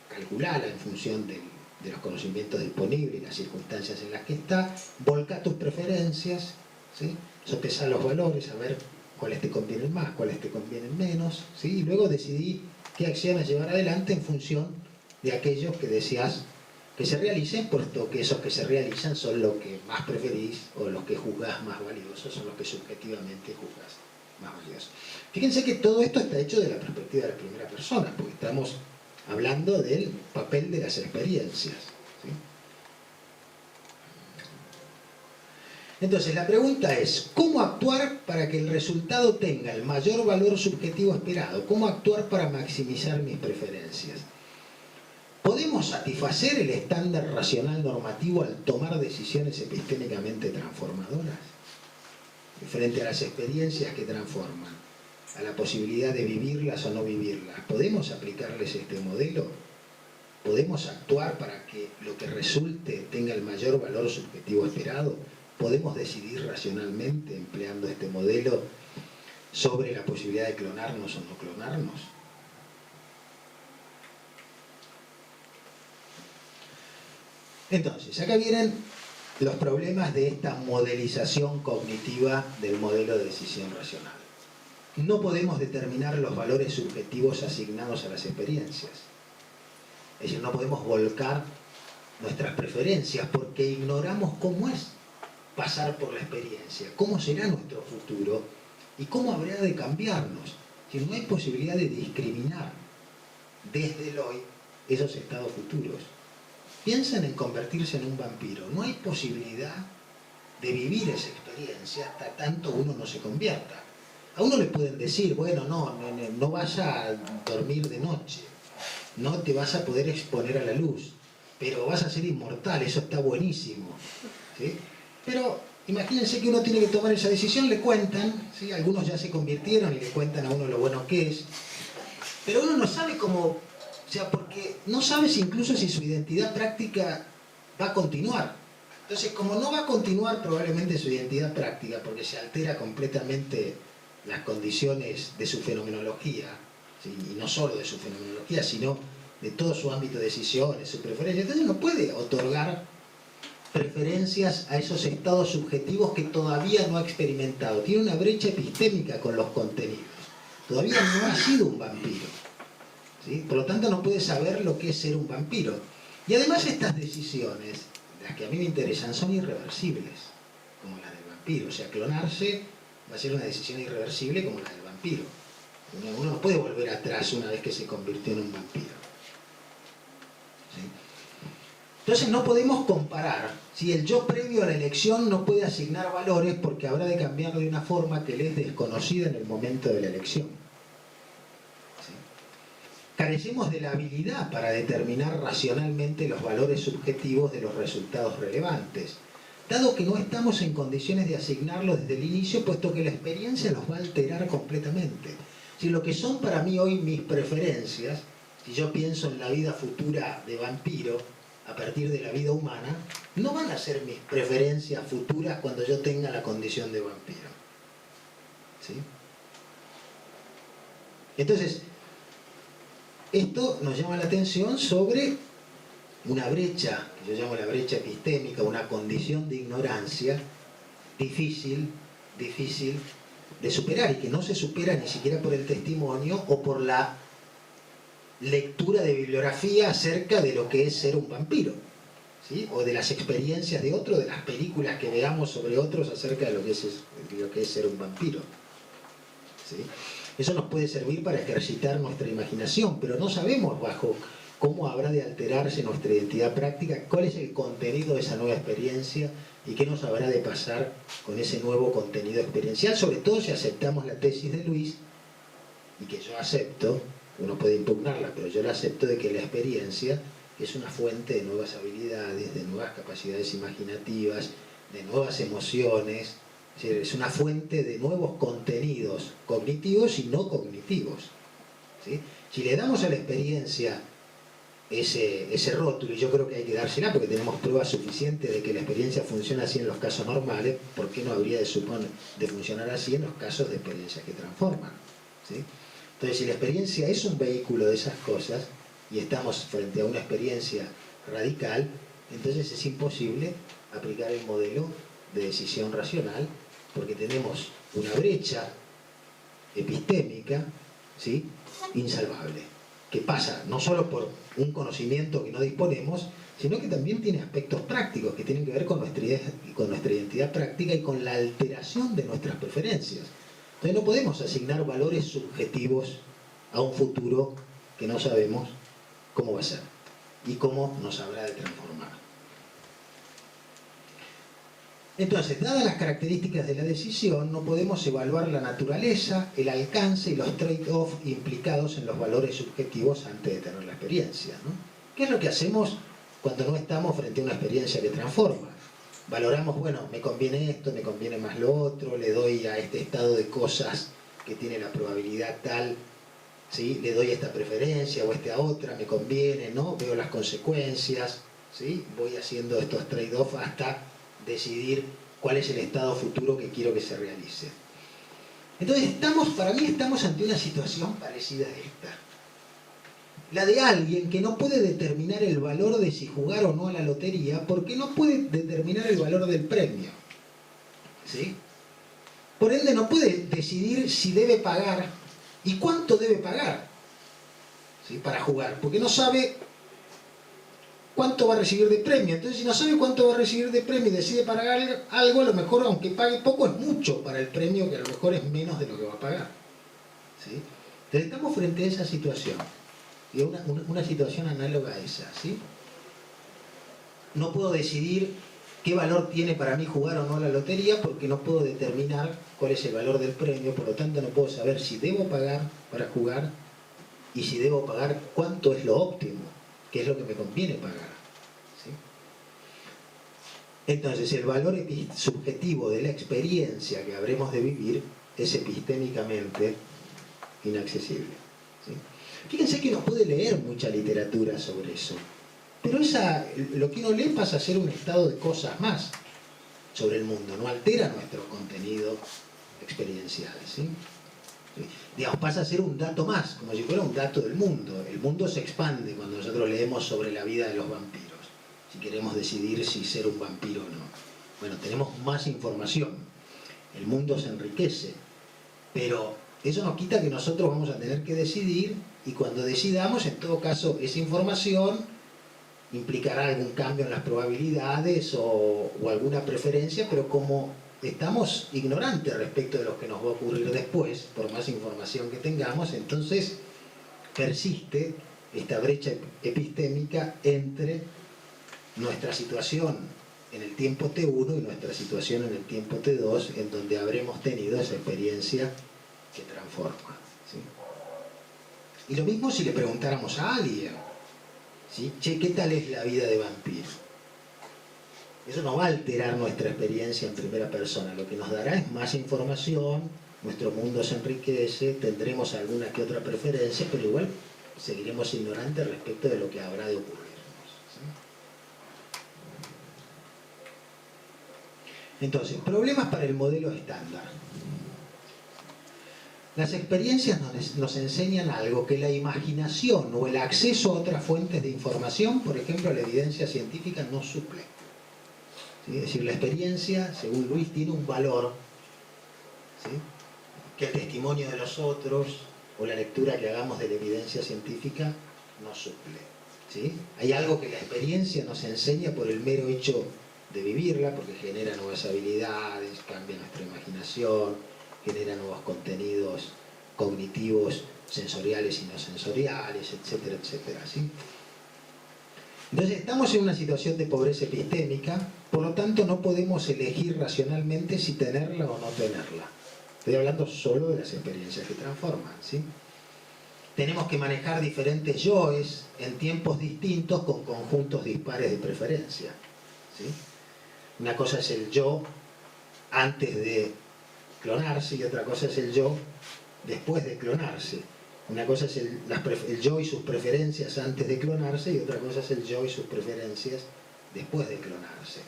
calcularla en función de los conocimientos disponibles y las circunstancias en las que está, volcar tus preferencias, ¿sí? Sopesar los valores, a ver cuáles te convienen más, cuáles te convienen menos, ¿sí? Y luego decidí qué acciones llevar adelante en función de aquellos que deseas que se realicen, puesto que esos que se realizan son los que más preferís o los que juzgás más valiosos, son los que subjetivamente juzgás más valiosos. Fíjense que todo esto está hecho de la perspectiva de la primera persona, porque estamos hablando del papel de las experiencias, ¿sí? Entonces la pregunta es, ¿cómo actuar para que el resultado tenga el mayor valor subjetivo esperado? ¿Cómo actuar para maximizar mis preferencias? ¿Podemos satisfacer el estándar racional normativo al tomar decisiones epistémicamente transformadoras? Frente a las experiencias que transforman, a la posibilidad de vivirlas o no vivirlas, ¿podemos aplicarles este modelo? ¿Podemos actuar para que lo que resulte tenga el mayor valor subjetivo esperado? ¿Podemos decidir racionalmente empleando este modelo sobre la posibilidad de clonarnos o no clonarnos? Entonces, acá vienen los problemas de esta modelización cognitiva del modelo de decisión racional. No podemos determinar los valores subjetivos asignados a las experiencias. Es decir, no podemos volcar nuestras preferencias porque ignoramos cómo es pasar por la experiencia, cómo será nuestro futuro y cómo habrá de cambiarnos. Es decir, no hay posibilidad de discriminar desde el hoy esos estados futuros. Piensan en convertirse en un vampiro. No hay posibilidad de vivir esa experiencia hasta tanto uno no se convierta. A uno le pueden decir, bueno, no vas a dormir de noche, no te vas a poder exponer a la luz, pero vas a ser inmortal, eso está buenísimo, ¿sí? Pero imagínense que uno tiene que tomar esa decisión, le cuentan, ¿sí? Algunos ya se convirtieron y le cuentan a uno lo bueno que es, pero uno no sabe cómo, o sea, porque no sabe si incluso si su identidad práctica va a continuar. Entonces, como no va a continuar probablemente su identidad práctica, porque se altera completamente las condiciones de su fenomenología, ¿sí? Y no solo de su fenomenología, sino de todo su ámbito de decisiones, su preferencia, entonces no puede otorgar preferencias a esos estados subjetivos que todavía no ha experimentado. Tiene una brecha epistémica con los contenidos. Todavía no ha sido un vampiro, ¿sí? Por lo tanto no puede saber lo que es ser un vampiro. Y además estas decisiones, las que a mí me interesan, son irreversibles, como las del vampiro. O sea, clonarse va a ser una decisión irreversible como la del vampiro. Uno no puede volver atrás una vez que se convirtió en un vampiro, ¿sí? Entonces no podemos comparar. Si el yo previo a la elección no puede asignar valores porque habrá de cambiarlo de una forma que le es desconocida en el momento de la elección, ¿sí? Carecemos de la habilidad para determinar racionalmente los valores subjetivos de los resultados relevantes, dado que no estamos en condiciones de asignarlos desde el inicio, puesto que la experiencia los va a alterar completamente. Si lo que son para mí hoy mis preferencias, si yo pienso en la vida futura de vampiro, a partir de la vida humana, no van a ser mis preferencias futuras cuando yo tenga la condición de vampiro, ¿sí? Entonces, esto nos llama la atención sobre una brecha, que yo llamo la brecha epistémica, una condición de ignorancia difícil de superar, y que no se supera ni siquiera por el testimonio o por la lectura de bibliografía acerca de lo que es ser un vampiro, ¿sí? O de las experiencias de otros, de las películas que veamos sobre otros acerca de lo que es ser un vampiro, ¿sí? Eso nos puede servir para ejercitar nuestra imaginación, pero no sabemos bajo cómo habrá de alterarse nuestra identidad práctica, cuál es el contenido de esa nueva experiencia y qué nos habrá de pasar con ese nuevo contenido experiencial, sobre todo si aceptamos la tesis de Luis, y que yo acepto. Uno puede impugnarla, pero yo la acepto, de que la experiencia es una fuente de nuevas habilidades, de nuevas capacidades imaginativas, de nuevas emociones, es una fuente de nuevos contenidos cognitivos y no cognitivos, ¿sí? Si le damos a la experiencia ese rótulo, y yo creo que hay que dársela porque tenemos pruebas suficientes de que la experiencia funciona así en los casos normales, ¿por qué no habría de funcionar así en los casos de experiencias que transforman, ¿sí? Entonces, si la experiencia es un vehículo de esas cosas y estamos frente a una experiencia radical, entonces es imposible aplicar el modelo de decisión racional, porque tenemos una brecha epistémica, ¿sí?, insalvable, que pasa no solo por un conocimiento que no disponemos, sino que también tiene aspectos prácticos que tienen que ver con nuestra identidad práctica y con la alteración de nuestras preferencias. Entonces no podemos asignar valores subjetivos a un futuro que no sabemos cómo va a ser y cómo nos habrá de transformar. Entonces, dadas las características de la decisión, no podemos evaluar la naturaleza, el alcance y los trade-off implicados en los valores subjetivos antes de tener la experiencia, ¿no? ¿Qué es lo que hacemos cuando no estamos frente a una experiencia que transforma? Valoramos, bueno, me conviene esto, me conviene más lo otro, le doy a este estado de cosas que tiene la probabilidad tal, ¿sí?, le doy esta preferencia o esta otra, me conviene, ¿no? Veo las consecuencias, ¿sí? Voy haciendo estos trade-off hasta decidir cuál es el estado futuro que quiero que se realice. Entonces, para mí estamos ante una situación parecida a esta. La de alguien que no puede determinar el valor de si jugar o no a la lotería porque no puede determinar el valor del premio, ¿sí? Por ende no puede decidir si debe pagar y cuánto debe pagar, ¿sí?, para jugar, porque no sabe cuánto va a recibir de premio. Entonces, si no sabe cuánto va a recibir de premio y decide pagar algo, a lo mejor, aunque pague poco, es mucho para el premio, que a lo mejor es menos de lo que va a pagar, ¿sí? Entonces estamos frente a esa situación. ¿sí? Una situación análoga a esa, ¿sí? No puedo decidir qué valor tiene para mí jugar o no la lotería porque no puedo determinar cuál es el valor del premio, por lo tanto no puedo saber si debo pagar para jugar y si debo pagar cuánto es lo óptimo, qué es lo que me conviene pagar, ¿sí? Entonces el valor subjetivo de la experiencia que habremos de vivir es epistémicamente inaccesible, ¿sí? Fíjense que uno puede leer mucha literatura sobre eso, pero lo que uno lee pasa a ser un estado de cosas más sobre el mundo, no altera nuestro contenido experiencial, ¿sí? ¿Sí? Digamos, pasa a ser un dato más, como si fuera un dato del mundo. El mundo se expande cuando nosotros leemos sobre la vida de los vampiros, si queremos decidir si ser un vampiro o no. Bueno, tenemos más información, el mundo se enriquece, pero eso no quita que nosotros vamos a tener que decidir, y cuando decidamos, en todo caso, esa información implicará algún cambio en las probabilidades o alguna preferencia, pero como estamos ignorantes respecto de lo que nos va a ocurrir después, por más información que tengamos, entonces persiste esta brecha epistémica entre nuestra situación en el tiempo T1 y nuestra situación en el tiempo T2, en donde habremos tenido esa experiencia que transforma, ¿sí? Y lo mismo si le preguntáramos a alguien, ¿sí? Che, ¿qué tal es la vida de vampiro? Eso no va a alterar nuestra experiencia en primera persona, lo que nos dará es más información, nuestro mundo se enriquece, tendremos alguna que otra preferencia, pero igual seguiremos ignorantes respecto de lo que habrá de ocurrirnos, ¿sí? Entonces, problemas para el modelo estándar. Las experiencias nos enseñan algo que la imaginación o el acceso a otras fuentes de información, por ejemplo la evidencia científica, no suple, ¿sí? Es decir, la experiencia, según Luis, tiene un valor, ¿sí?, que el testimonio de los otros o la lectura que hagamos de la evidencia científica no suple, ¿sí? Hay algo que la experiencia nos enseña por el mero hecho de vivirla, porque genera nuevas habilidades, cambia nuestra imaginación, genera nuevos contenidos cognitivos, sensoriales y no sensoriales, etcétera, etcétera, ¿sí? Entonces estamos en una situación de pobreza epistémica, por lo tanto no podemos elegir racionalmente si tenerla o no tenerla. Estoy hablando solo de las experiencias que transforman, ¿sí? Tenemos que manejar diferentes yoes en tiempos distintos con conjuntos dispares de preferencia, ¿sí? Una cosa es el yo antes de clonarse y otra cosa es el yo después de clonarse. Una cosa es el yo y sus preferencias antes de clonarse y otra cosa es el yo y sus preferencias después de clonarse.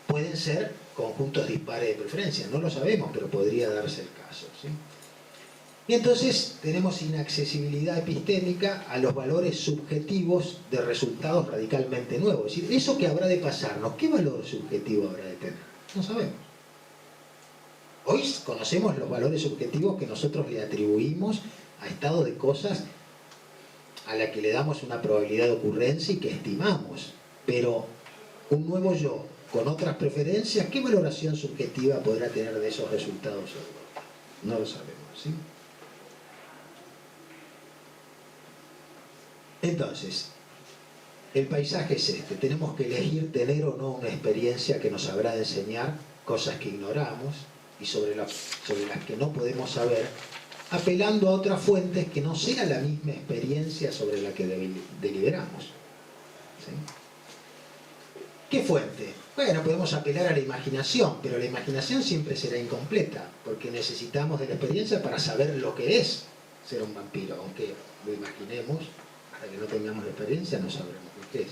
Pueden ser conjuntos dispares de preferencia, no lo sabemos, pero podría darse el caso, ¿sí? Y entonces tenemos inaccesibilidad epistémica a los valores subjetivos de resultados radicalmente nuevos. Es decir, eso que habrá de pasarnos, ¿qué valor subjetivo habrá de tener? No sabemos. Hoy conocemos los valores subjetivos que nosotros le atribuimos a estado de cosas a la que le damos una probabilidad de ocurrencia y que estimamos. Pero un nuevo yo con otras preferencias, ¿qué valoración subjetiva podrá tener de esos resultados? No lo sabemos, ¿sí? Entonces, el paisaje es este. Tenemos que elegir tener o no una experiencia que nos habrá de enseñar cosas que ignoramos y sobre las que no podemos saber, apelando a otras fuentes que no sea la misma experiencia sobre la que deliberamos, ¿sí? ¿Qué fuente? Bueno, podemos apelar a la imaginación, pero la imaginación siempre será incompleta, porque necesitamos de la experiencia para saber lo que es ser un vampiro, aunque lo imaginemos, hasta que no tengamos la experiencia no sabremos lo que es.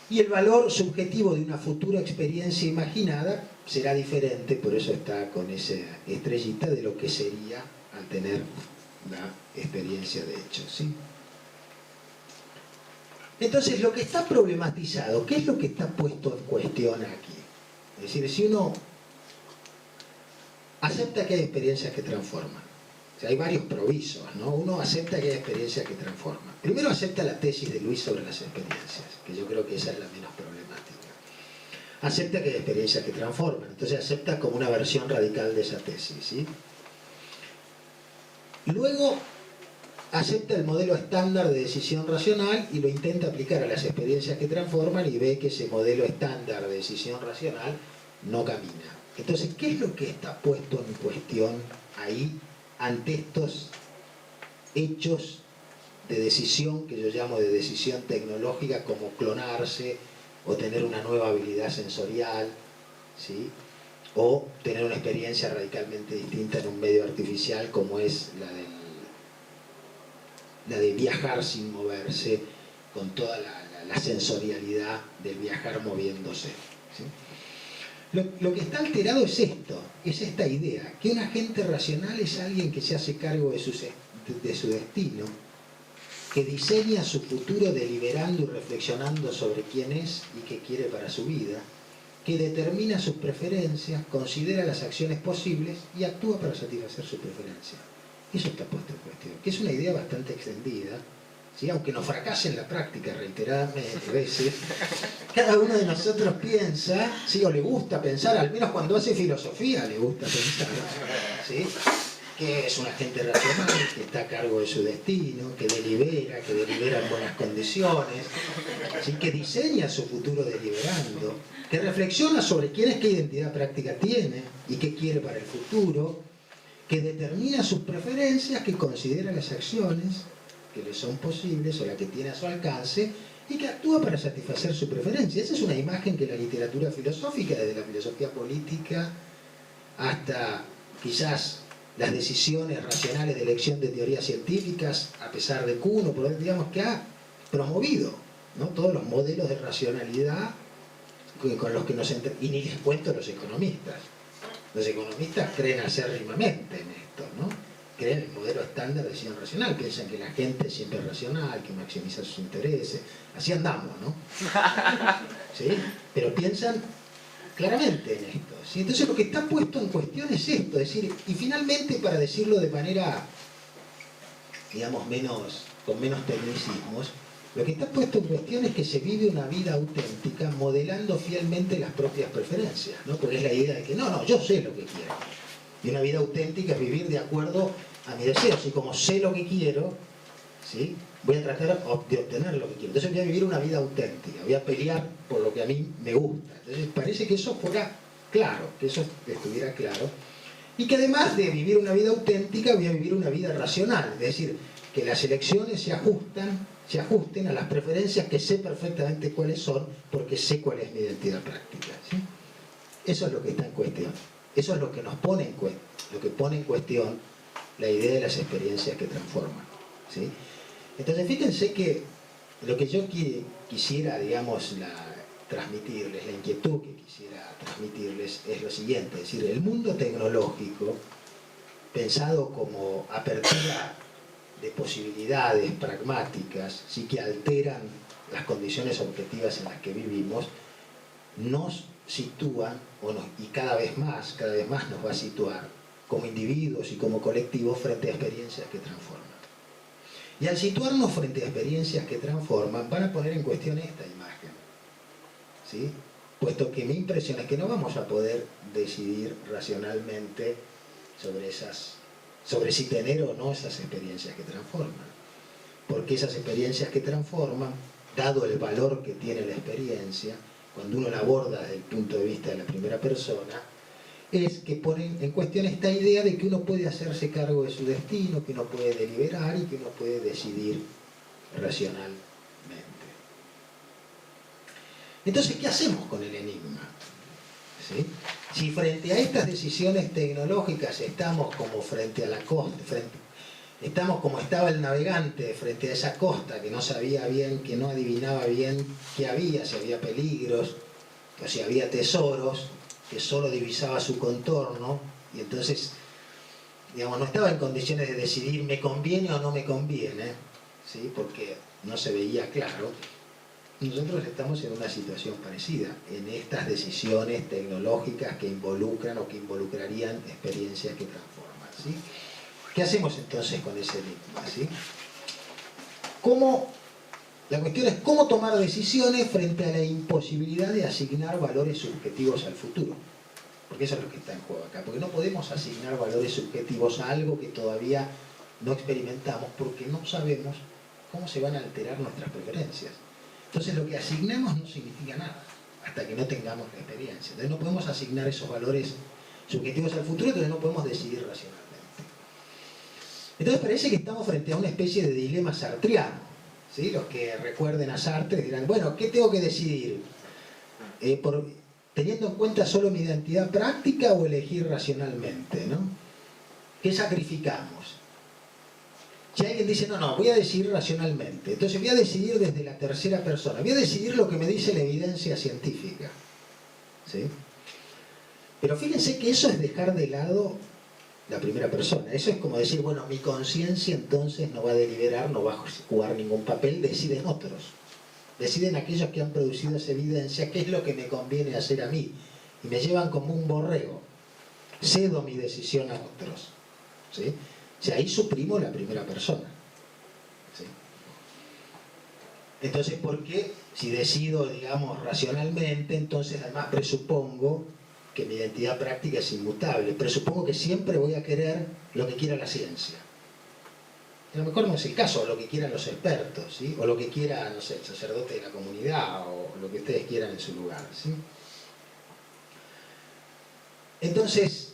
Y el valor subjetivo de una futura experiencia imaginada será diferente, por eso está con esa estrellita, de lo que sería al tener la experiencia de hecho, ¿sí? Entonces, lo que está problematizado, ¿qué es lo que está puesto en cuestión aquí? Es decir, si uno acepta que hay experiencias que transforman, o sea, hay varios provisos, ¿no? Uno acepta que hay experiencias que transforman. Primero acepta la tesis de Luis sobre las experiencias, que yo creo que esa es la menos problemática. Acepta que hay experiencias que transforman, entonces acepta como una versión radical de esa tesis, ¿sí? Luego acepta el modelo estándar de decisión racional y lo intenta aplicar a las experiencias que transforman y ve que ese modelo estándar de decisión racional no camina. Entonces, ¿qué es lo que está puesto en cuestión ahí ante estos hechos de decisión que yo llamo de decisión tecnológica, como clonarse o tener una nueva habilidad sensorial, ¿sí? O tener una experiencia radicalmente distinta en un medio artificial como es la de viajar sin moverse, con toda la sensorialidad del viajar moviéndose, ¿sí? Lo que está alterado es esto, es esta idea, que un agente racional es alguien que se hace cargo de su destino, que diseña su futuro deliberando y reflexionando sobre quién es y qué quiere para su vida, que determina sus preferencias, considera las acciones posibles y actúa para satisfacer su preferencia. Eso está puesto en cuestión, que es una idea bastante extendida, ¿sí? Aunque nos fracase en la práctica reiteradamente veces, cada uno de nosotros piensa, ¿sí? O le gusta pensar, al menos cuando hace filosofía le gusta pensar, ¿sí? Que es un agente racional, que está a cargo de su destino, que delibera en buenas condiciones, ¿sí? Que diseña su futuro deliberando, que reflexiona sobre quién es, qué identidad práctica tiene y qué quiere para el futuro, que determina sus preferencias, que considera las acciones que le son posibles o la que tiene a su alcance y que actúa para satisfacer su preferencia. Esa es una imagen que la literatura filosófica, desde la filosofía política hasta quizás las decisiones racionales de elección de teorías científicas, a pesar de Kuhn, digamos, que ha promovido, ¿no? Todos los modelos de racionalidad con los que y ni les cuento los economistas. Los economistas creen acérrimamente en esto, ¿no? Creen en el modelo estándar de decisión racional, piensan que la gente siempre es racional, que maximiza sus intereses, así andamos, ¿no? ¿Sí? Pero piensan claramente en esto, ¿sí? Entonces lo que está puesto en cuestión es esto, es decir, y finalmente, para decirlo de manera, digamos, con menos tecnicismos, lo que está puesto en cuestión es que se vive una vida auténtica modelando fielmente las propias preferencias, ¿no? Porque es la idea de que no, yo sé lo que quiero. Y una vida auténtica es vivir de acuerdo a mis deseos. Y como sé lo que quiero, ¿sí? Voy a tratar de obtener lo que quiero. Entonces voy a vivir una vida auténtica, voy a pelear por lo que a mí me gusta. Entonces parece que eso fuera claro, que eso estuviera claro. Y que además de vivir una vida auténtica, voy a vivir una vida racional. Es decir, que las elecciones se ajusten a las preferencias que sé perfectamente cuáles son, porque sé cuál es mi identidad práctica, ¿sí? Eso es lo que está en cuestión. Eso es lo que nos pone en cuestión, lo que pone en cuestión la idea de las experiencias que transforman, ¿sí? Entonces fíjense que lo que yo quisiera, digamos, transmitirles, la inquietud que quisiera transmitirles es lo siguiente, es decir, el mundo tecnológico, pensado como apertura de posibilidades pragmáticas, sí, que alteran las condiciones objetivas en las que vivimos, nos sitúan, y cada vez más nos va a situar como individuos y como colectivos frente a experiencias que transforman. Y al situarnos frente a experiencias que transforman, van a poner en cuestión esta imagen, ¿sí? Puesto que mi impresión es que no vamos a poder decidir racionalmente sobre si tener o no esas experiencias que transforman. Porque esas experiencias que transforman, dado el valor que tiene la experiencia, cuando uno la aborda desde el punto de vista de la primera persona, es que ponen en cuestión esta idea de que uno puede hacerse cargo de su destino, que uno puede deliberar y que uno puede decidir racionalmente. Entonces, ¿qué hacemos con el enigma? ¿Sí? Si frente a estas decisiones tecnológicas estamos como frente a la costa, estamos como estaba el navegante frente a esa costa que no sabía bien, que no adivinaba bien qué había, si había peligros o si había tesoros, que solo divisaba su contorno y entonces, digamos, no estaba en condiciones de decidir me conviene o no me conviene, ¿sí? Porque no se veía claro. Nosotros estamos en una situación parecida, en estas decisiones tecnológicas que involucran o que involucrarían experiencias que transforman, ¿sí? ¿Qué hacemos entonces con ese enigma, ¿sí? La cuestión es cómo tomar decisiones frente a la imposibilidad de asignar valores subjetivos al futuro. Porque eso es lo que está en juego acá. Porque no podemos asignar valores subjetivos a algo que todavía no experimentamos porque no sabemos cómo se van a alterar nuestras preferencias. Entonces lo que asignamos no significa nada hasta que no tengamos la experiencia. Entonces no podemos asignar esos valores subjetivos al futuro, entonces no podemos decidir racionalmente. Entonces parece que estamos frente a una especie de dilema sartriano, ¿sí? Los que recuerden a Sartre dirán, bueno, ¿qué tengo que decidir? ¿Teniendo en cuenta solo mi identidad práctica o elegir racionalmente, ¿no? ¿Qué sacrificamos? Si alguien dice, no, voy a decidir racionalmente, entonces voy a decidir desde la tercera persona, voy a decidir lo que me dice la evidencia científica, ¿sí? Pero fíjense que eso es dejar de lado la primera persona. Eso es como decir, bueno, mi conciencia entonces no va a deliberar, no va a jugar ningún papel, deciden otros. Deciden aquellos que han producido esa evidencia, qué es lo que me conviene hacer a mí. Y me llevan como un borrego. Cedo mi decisión a otros, ¿sí? O sea, ahí suprimo la primera persona, ¿sí? Entonces, ¿por qué? Si decido, digamos, racionalmente, entonces además presupongo que mi identidad práctica es inmutable. Presupongo que siempre voy a querer lo que quiera la ciencia. A lo mejor no es el caso, o lo que quieran los expertos, ¿sí? O lo que quiera, no sé, el sacerdote de la comunidad, o lo que ustedes quieran en su lugar, ¿sí? Entonces,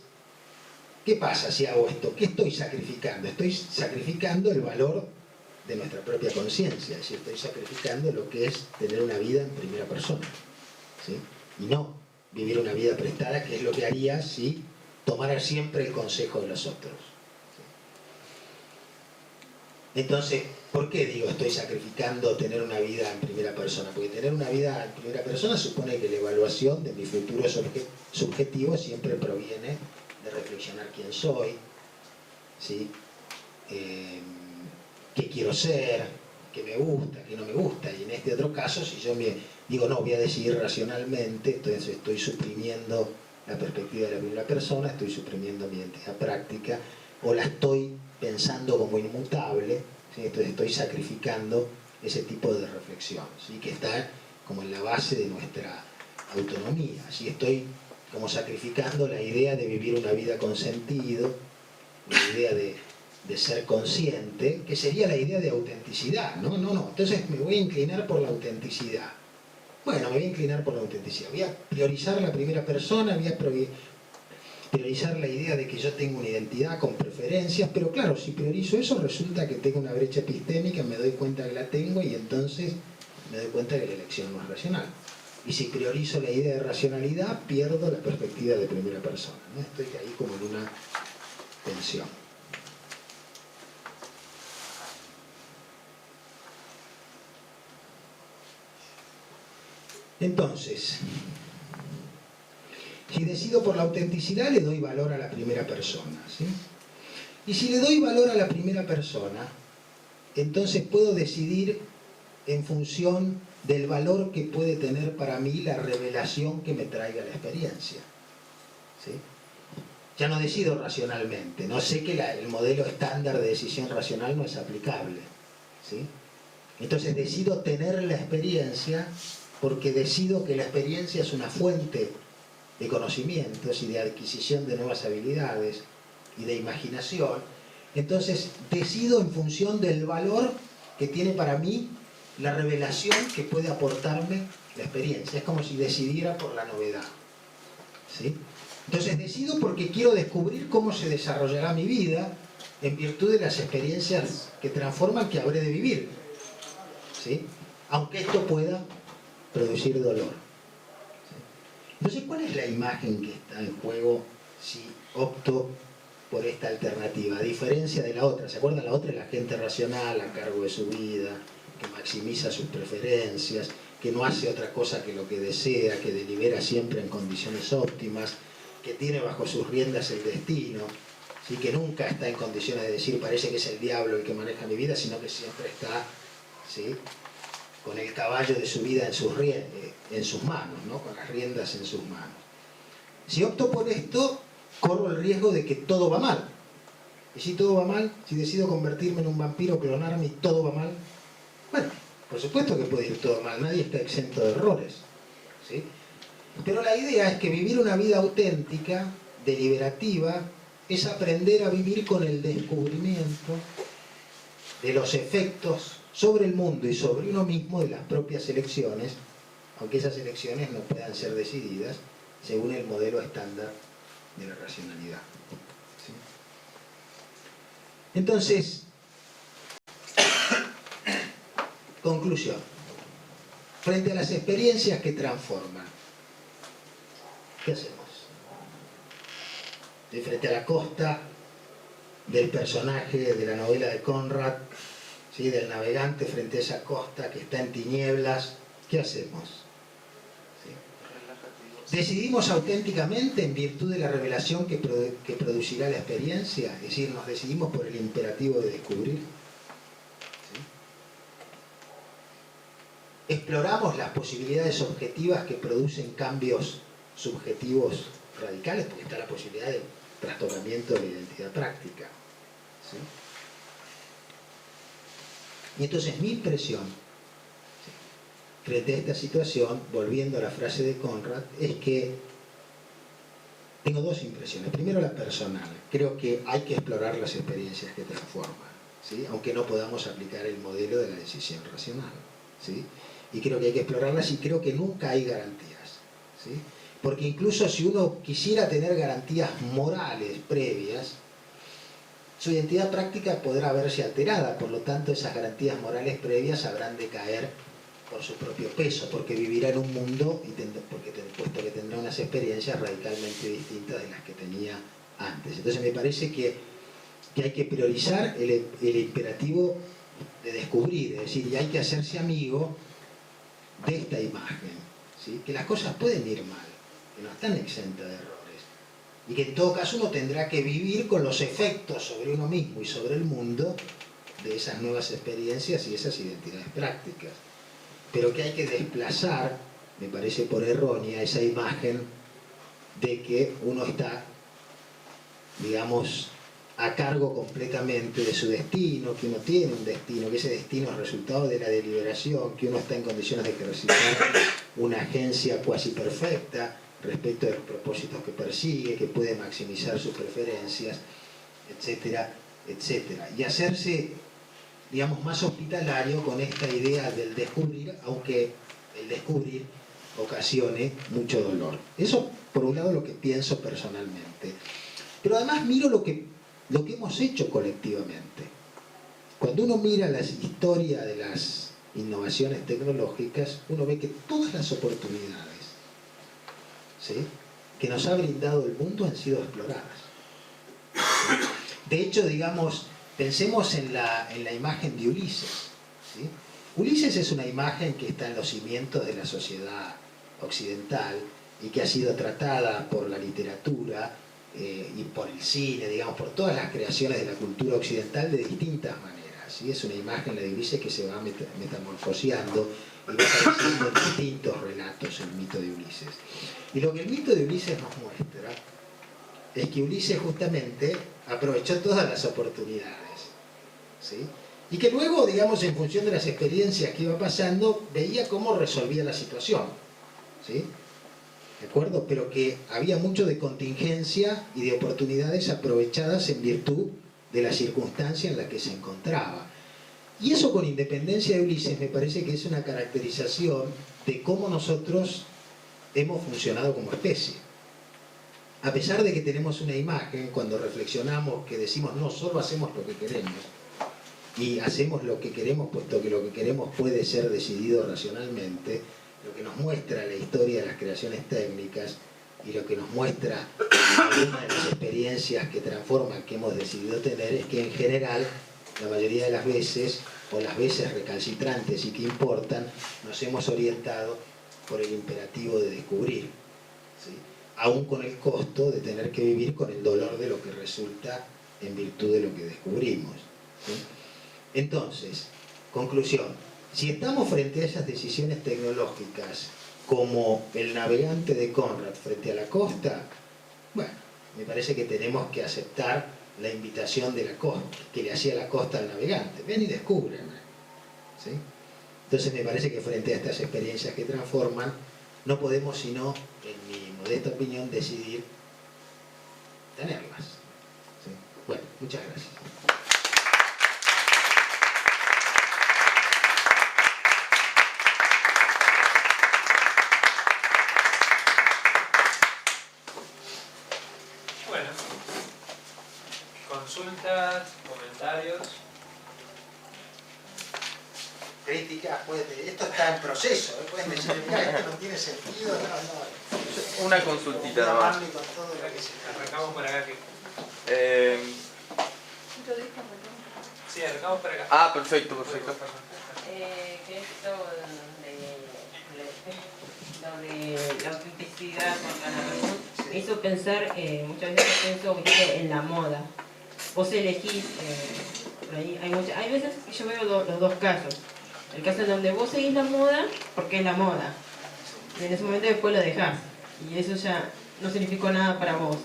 ¿qué pasa si hago esto? ¿Qué estoy sacrificando? Estoy sacrificando el valor de nuestra propia conciencia, es decir, estoy sacrificando lo que es tener una vida en primera persona, ¿sí? Y no vivir una vida prestada, que es lo que haría si tomara siempre el consejo de los otros. Entonces, ¿por qué digo estoy sacrificando tener una vida en primera persona? Porque tener una vida en primera persona supone que la evaluación de mi futuro subjetivo siempre proviene de reflexionar quién soy, ¿sí? Qué quiero ser, qué me gusta, qué no me gusta. Y en este otro caso, si yo me digo, no, voy a decidir racionalmente, entonces estoy suprimiendo la perspectiva de la primera persona, estoy suprimiendo mi identidad práctica, o la estoy pensando como inmutable, ¿sí? Entonces estoy sacrificando ese tipo de reflexión, ¿sí? Que está como en la base de nuestra autonomía, ¿sí? Estoy como sacrificando la idea de vivir una vida con sentido, la idea de ser consciente, que sería la idea de autenticidad, ¿no? Entonces me voy a inclinar por la autenticidad. Bueno, me voy a inclinar por la autenticidad. Voy a priorizar la primera persona, voy a priorizar la idea de que yo tengo una identidad con preferencias, pero claro, si priorizo eso resulta que tengo una brecha epistémica, me doy cuenta que la tengo y entonces me doy cuenta que la elección no es racional. Y si priorizo la idea de racionalidad, pierdo la perspectiva de primera persona, ¿no? Estoy ahí como en una tensión. Entonces, si decido por la autenticidad, le doy valor a la primera persona, ¿sí? Y si le doy valor a la primera persona, entonces puedo decidir en función del valor que puede tener para mí la revelación que me traiga la experiencia, ¿sí? Ya no decido racionalmente, no sé que el modelo estándar de decisión racional no es aplicable, ¿sí? Entonces decido tener la experiencia porque decido que la experiencia es una fuente de conocimientos y de adquisición de nuevas habilidades y de imaginación. Entonces decido en función del valor que tiene para mí la revelación que puede aportarme la experiencia. Es como si decidiera por la novedad, ¿sí? Entonces decido porque quiero descubrir cómo se desarrollará mi vida en virtud de las experiencias que transforman que habré de vivir, ¿sí? Aunque esto pueda producir dolor. Entonces, ¿cuál es la imagen que está en juego si opto por esta alternativa? A diferencia de la otra, ¿se acuerdan? La otra es la gente racional a cargo de su vida, que maximiza sus preferencias, que no hace otra cosa que lo que desea, que delibera siempre en condiciones óptimas, que tiene bajo sus riendas el destino, ¿sí? Que nunca está en condiciones de decir parece que es el diablo el que maneja mi vida, sino que siempre está, ¿sí?, con el caballo de su vida en sus manos, ¿no? Con las riendas en sus manos. Si opto por esto, corro el riesgo de que todo va mal. Y si todo va mal, si decido convertirme en un vampiro, clonarme y todo va mal, bueno, por supuesto que puede ir todo mal, nadie está exento de errores, ¿sí? Pero la idea es que vivir una vida auténtica, deliberativa, es aprender a vivir con el descubrimiento de los efectos sobre el mundo y sobre uno mismo de las propias elecciones, aunque esas elecciones no puedan ser decididas según el modelo estándar de la racionalidad. ¿Sí? Entonces, conclusión. Frente a las experiencias que transforman, ¿qué hacemos? De frente a la costa del personaje de la novela de Conrad, ¿sí? Del navegante frente a esa costa que está en tinieblas, ¿qué hacemos? ¿Sí? ¿Decidimos auténticamente en virtud de la revelación que producirá la experiencia? Es decir, ¿nos decidimos por el imperativo de descubrir? ¿Exploramos las posibilidades objetivas que producen cambios subjetivos radicales? Porque está la posibilidad de trastocamiento de la identidad práctica. ¿Sí? Y entonces mi impresión, ¿sí?, frente a esta situación, volviendo a la frase de Conrad, es que tengo dos impresiones. Primero, la personal. Creo que hay que explorar las experiencias que transforman, ¿sí?, aunque no podamos aplicar el modelo de la decisión racional, ¿sí? Y creo que hay que explorarlas, y creo que nunca hay garantías, ¿sí? Porque incluso si uno quisiera tener garantías morales previas, su identidad práctica podrá verse alterada, por lo tanto esas garantías morales previas habrán de caer por su propio peso, porque vivirá en un mundo, puesto que tendrá unas experiencias radicalmente distintas de las que tenía antes. Entonces me parece que hay que priorizar el imperativo de descubrir, es decir, y hay que hacerse amigo de esta imagen, ¿sí?, que las cosas pueden ir mal, que no están exentas de errores, y que en todo caso uno tendrá que vivir con los efectos sobre uno mismo y sobre el mundo de esas nuevas experiencias y esas identidades prácticas, pero que hay que desplazar, me parece por errónea, esa imagen de que uno está, digamos, a cargo completamente de su destino, que uno tiene un destino, que ese destino es resultado de la deliberación, que uno está en condiciones de ejercitar una agencia cuasi perfecta respecto de los propósitos que persigue, que puede maximizar sus preferencias, etcétera, etcétera. Y hacerse, digamos, más hospitalario con esta idea del descubrir, aunque el descubrir ocasione mucho dolor. Eso, por un lado, lo que pienso personalmente. Pero además miro lo que hemos hecho colectivamente. Cuando uno mira la historia de las innovaciones tecnológicas, uno ve que todas las oportunidades, ¿sí?, que nos ha brindado el mundo han sido exploradas. De hecho, digamos, pensemos en la imagen de Ulises, ¿sí? Ulises es una imagen que está en los cimientos de la sociedad occidental y que ha sido tratada por la literatura y por el cine, digamos, por todas las creaciones de la cultura occidental de distintas maneras, ¿sí? Es una imagen, la de Ulises, que se va metamorfoseando y va apareciendo en distintos relatos el mito de Ulises. Y lo que el mito de Ulises nos muestra es que Ulises justamente aprovechó todas las oportunidades, ¿sí?, y que luego, digamos, en función de las experiencias que iba pasando, veía cómo resolvía la situación, ¿sí?, ¿de acuerdo? Pero que había mucho de contingencia y de oportunidades aprovechadas en virtud de la circunstancia en la que se encontraba. Y eso, con independencia de Ulises, me parece que es una caracterización de cómo nosotros hemos funcionado como especie. A pesar de que tenemos una imagen, cuando reflexionamos, que decimos, no, solo hacemos lo que queremos, y hacemos lo que queremos, puesto que lo que queremos puede ser decidido racionalmente, lo que nos muestra la historia de las creaciones técnicas y lo que nos muestra alguna de las experiencias que transforman, que hemos decidido tener, es que en general, la mayoría de las veces, o las veces recalcitrantes y que importan, nos hemos orientado por el imperativo de descubrir, ¿sí?, aún con el costo de tener que vivir con el dolor de lo que resulta en virtud de lo que descubrimos, ¿sí? Entonces, conclusión, si estamos frente a esas decisiones tecnológicas como el navegante de Conrad frente a la costa, bueno, me parece que tenemos que aceptar la invitación de la costa, que le hacía la costa al navegante, ven y descúbreme, ¿sí? Entonces me parece que frente a estas experiencias que transforman, no podemos sino, en mi modesta opinión, decidir tenerlas, Muchas gracias. Bueno, consultas, comentarios. Críticas, esto está en proceso, pueden decir, mira, esto no tiene sentido, no. Una consultita nomás. Arrancamos por acá. Sí, arrancamos por acá. Ah, perfecto, perfecto. Que esto de la autenticidad con la razón me hizo pensar, muchas veces pienso, ¿viste?, en la moda. Vos elegís, por ahí hay veces que yo veo los dos casos. El caso en donde vos seguís la moda porque es la moda. Y en ese momento después lo dejás. Y eso ya no significó nada para vos.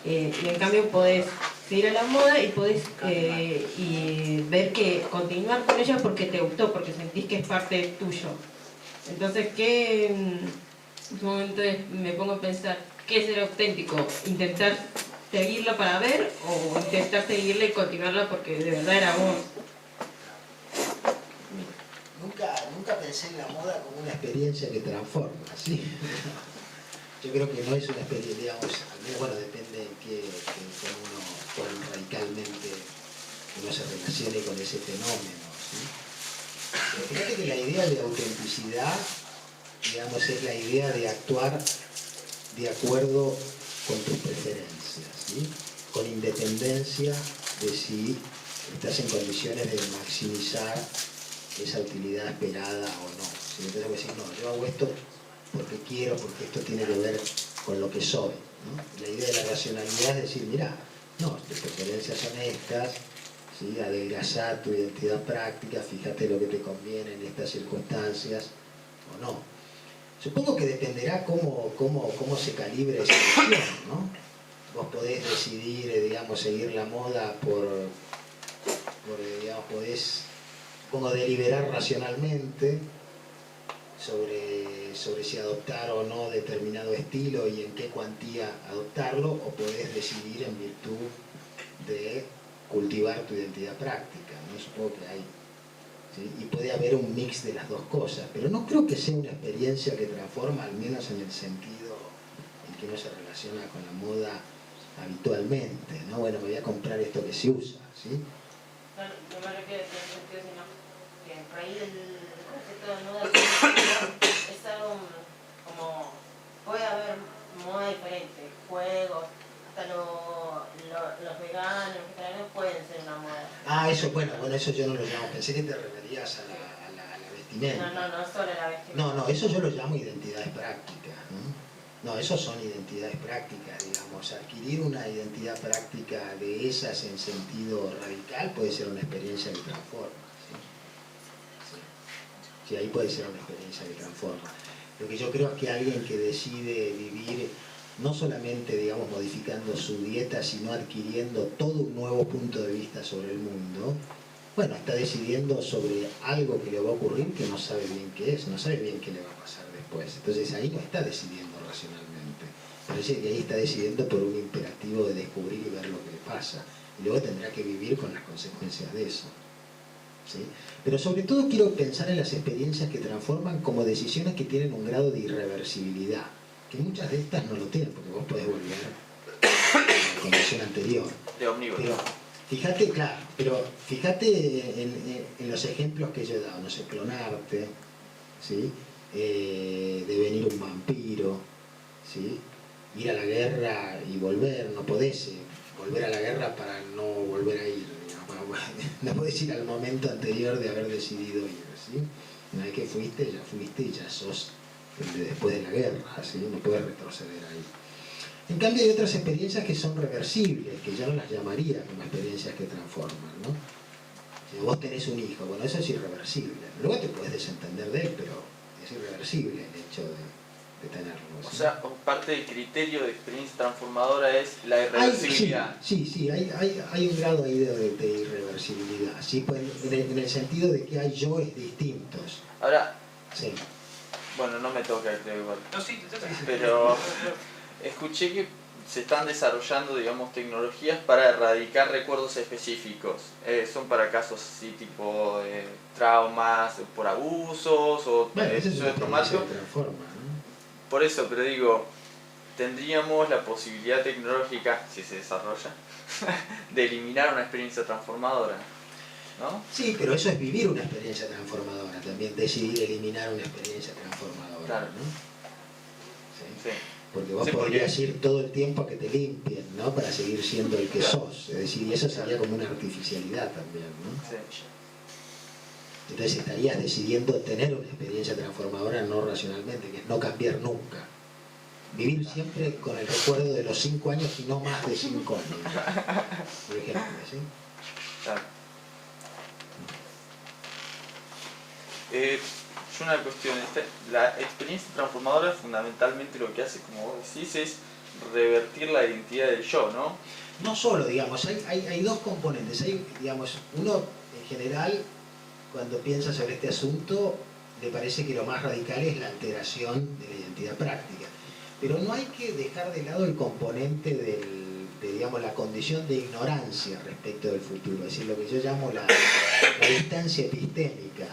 Y en cambio podés seguir a la moda y podés y ver que continuar con ella porque te gustó, porque sentís que es parte tuyo. Entonces, ¿qué? En ese momento me pongo a pensar, ¿qué es ser auténtico? ¿Intentar seguirla para ver o intentar seguirla y continuarla porque de verdad era vos? Nunca pensé en la moda como una experiencia que transforma, ¿sí? Yo creo que no es una experiencia, digamos, al menos, bueno, depende en cuán radicalmente uno se relacione con ese fenómeno, ¿sí? Pero fíjate que la idea de autenticidad, digamos, es la idea de actuar de acuerdo con tus preferencias, ¿sí? Con independencia de si estás en condiciones de maximizar esa utilidad esperada o no. Si me tengo que decir, no, yo hago esto porque quiero, porque esto tiene que ver con lo que soy, ¿no? La idea de la racionalidad es decir, mira, no, tus preferencias son estas, ¿sí? Adelgazar tu identidad práctica, fíjate lo que te conviene en estas circunstancias o no. Supongo que dependerá cómo se calibre esa elección, ¿no? Vos podés decidir, digamos, seguir la moda digamos, podés, supongo, deliberar racionalmente sobre si adoptar o no determinado estilo y en qué cuantía adoptarlo, o podés decidir en virtud de cultivar tu identidad práctica, ¿no? Supongo que hay, ¿sí? Y puede haber un mix de las dos cosas, pero no creo que sea una experiencia que transforma, al menos en el sentido en que uno se relaciona con la moda habitualmente, ¿no? Bueno, me voy a comprar esto que se usa, ¿sí? No me refiero en ese sentido, sino que por ahí el concepto de moda es algo como, puede haber moda diferente, juegos, hasta los veganos, los vegetarianos pueden ser una moda. Ah, eso, bueno, eso yo no lo llamo, pensé que te referías a la vestimenta. No solo la vestimenta. No, eso yo lo llamo identidades prácticas, ¿no? No, eso son identidades prácticas, digamos. Adquirir una identidad práctica de esas en sentido radical puede ser una experiencia que transforma, ¿sí? Sí, ahí puede ser una experiencia que transforma. Lo que yo creo es que alguien que decide vivir no solamente, digamos, modificando su dieta, sino adquiriendo todo un nuevo punto de vista sobre el mundo, bueno, está decidiendo sobre algo que le va a ocurrir que no sabe bien qué es, no sabe bien qué le va a pasar después. Entonces ahí no está decidiendo racionalmente. Parece que ahí está decidiendo por un imperativo de descubrir y ver lo que le pasa. Y luego tendrá que vivir con las consecuencias de eso, ¿sí? Pero sobre todo quiero pensar en las experiencias que transforman como decisiones que tienen un grado de irreversibilidad, que muchas de estas no lo tienen, porque vos podés volver a la condición anterior. De omnívoro. Pero fíjate en los ejemplos que yo he dado, no sé, clonarte, ¿sí? Devenir un vampiro, ¿sí? Ir a la guerra y volver, no podés volver a la guerra para no volver a ir, digamos. No podés ir al momento anterior de haber decidido ir, ¿sí? Una vez que fuiste, y ya sos el de después de la guerra, ¿sí? No podés retroceder ahí. En cambio hay otras experiencias que son reversibles, que yo no las llamaría como experiencias que transforman, ¿no? Si vos tenés un hijo, bueno, eso es irreversible. Luego te podés desentender de él, pero es irreversible el hecho de tenerlo, ¿sí? O sea, parte del criterio de experiencia transformadora es la irreversibilidad. Sí, hay un grado ahí de irreversibilidad, ¿sí? Pues en el sentido de que hay yoes distintos. Ahora, sí. Bueno, no me toca el tema igual. No, sí, pero escuché que se están desarrollando, digamos, tecnologías para erradicar recuerdos específicos. Son para casos así tipo traumas por abusos o Bueno, eso es una traumático. experiencia que transforma, ¿no? Por eso, pero digo, tendríamos la posibilidad tecnológica, si se desarrolla, de eliminar una experiencia transformadora, ¿no? Sí, pero eso es vivir una experiencia transformadora, también decidir eliminar una experiencia transformadora, Claro. ¿no? Sí. Sí. Porque vos Sí, podrías ir todo el tiempo a que te limpien, ¿no? Para seguir siendo el que sos. Es decir, y eso sería como una artificialidad también, ¿no? Sí. Entonces estarías decidiendo tener una experiencia transformadora no racionalmente, que es no cambiar nunca. Vivir siempre con el recuerdo de los 5 años y no más de 5 años, por ejemplo, ¿sí? Claro. Yo una cuestión, la experiencia transformadora fundamentalmente lo que hace, como vos decís, es revertir la identidad del yo, ¿no? No solo, digamos, hay dos componentes. Hay, digamos, uno en general, cuando piensa sobre este asunto, le parece que lo más radical es la alteración de la identidad práctica. Pero no hay que dejar de lado el componente de, digamos, la condición de ignorancia respecto del futuro, es decir, lo que yo llamo la distancia epistémica,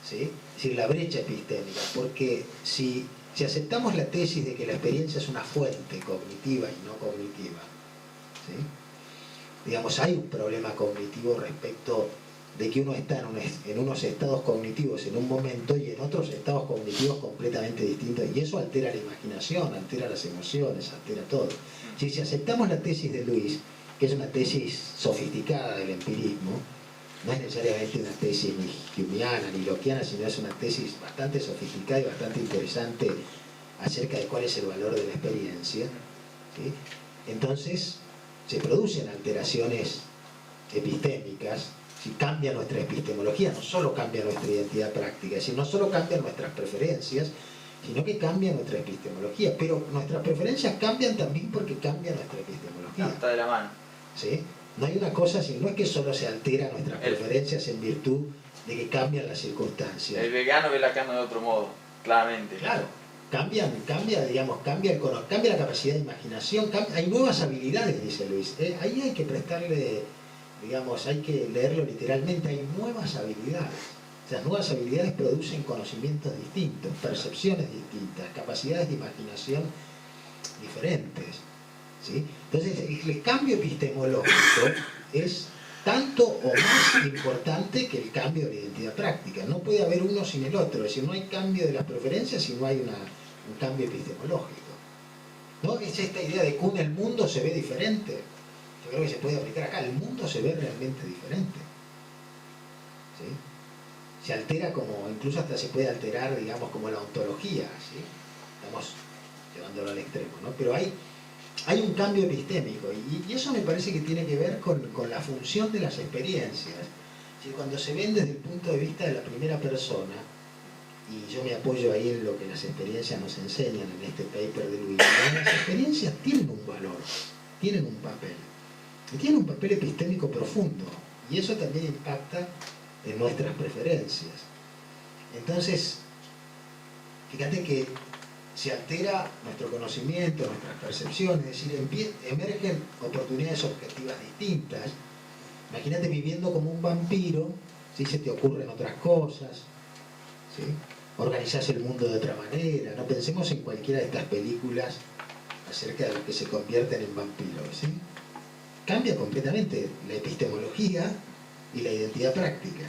¿sí? Es decir, la brecha epistémica, porque si aceptamos la tesis de que la experiencia es una fuente cognitiva y no cognitiva, ¿sí? Digamos, hay un problema cognitivo respecto de que uno está en unos estados cognitivos en un momento y en otros estados cognitivos completamente distintos, y eso altera la imaginación, altera las emociones, altera todo. Si aceptamos la tesis de Luis, que es una tesis sofisticada del empirismo, no es necesariamente una tesis ni humeana ni lockeana, sino es una tesis bastante sofisticada y bastante interesante acerca de cuál es el valor de la experiencia, ¿sí? Entonces se producen alteraciones epistémicas. Si cambia nuestra epistemología, no solo cambia nuestra identidad práctica, es decir, no solo cambian nuestras preferencias, sino que cambia nuestra epistemología. Pero nuestras preferencias cambian también porque cambia nuestra epistemología. Está de la mano. ¿Sí? No hay una cosa así, no es que solo se alteran nuestras preferencias en virtud de que cambian las circunstancias. El vegano ve la carne de otro modo, claramente. Claro, cambia la capacidad de imaginación, hay nuevas habilidades, dice Luis. Ahí hay que prestarle, digamos, hay que leerlo literalmente, hay nuevas habilidades. Esas nuevas habilidades producen conocimientos distintos, percepciones distintas, capacidades de imaginación diferentes, ¿sí? Entonces, el cambio epistemológico es tanto o más importante que el cambio de la identidad práctica. No puede haber uno sin el otro, es decir, no hay cambio de las preferencias si no hay un cambio epistemológico, ¿no? Es esta idea de que en el mundo se ve diferente. Yo creo que se puede aplicar acá, el mundo se ve realmente diferente, ¿sí? Se altera como, incluso hasta se puede alterar, digamos, como la ontología, ¿sí? Estamos llevándolo al extremo, ¿no? Pero hay un cambio epistémico y eso me parece que tiene que ver con la función de las experiencias. Si cuando se ven desde el punto de vista de la primera persona, y yo me apoyo ahí en lo que las experiencias nos enseñan en este paper de Luis, las experiencias tienen un valor, tienen un papel, y tienen un papel epistémico profundo, y eso también impacta en nuestras preferencias. Entonces, fíjate que se altera nuestro conocimiento, nuestras percepciones, es decir, emergen oportunidades objetivas distintas. Imagínate viviendo como un vampiro, ¿sí? Se te ocurren otras cosas, ¿sí? Organizás el mundo de otra manera. No pensemos en cualquiera de estas películas acerca de los que se convierten en vampiros, ¿sí? Cambia completamente la epistemología y la identidad práctica.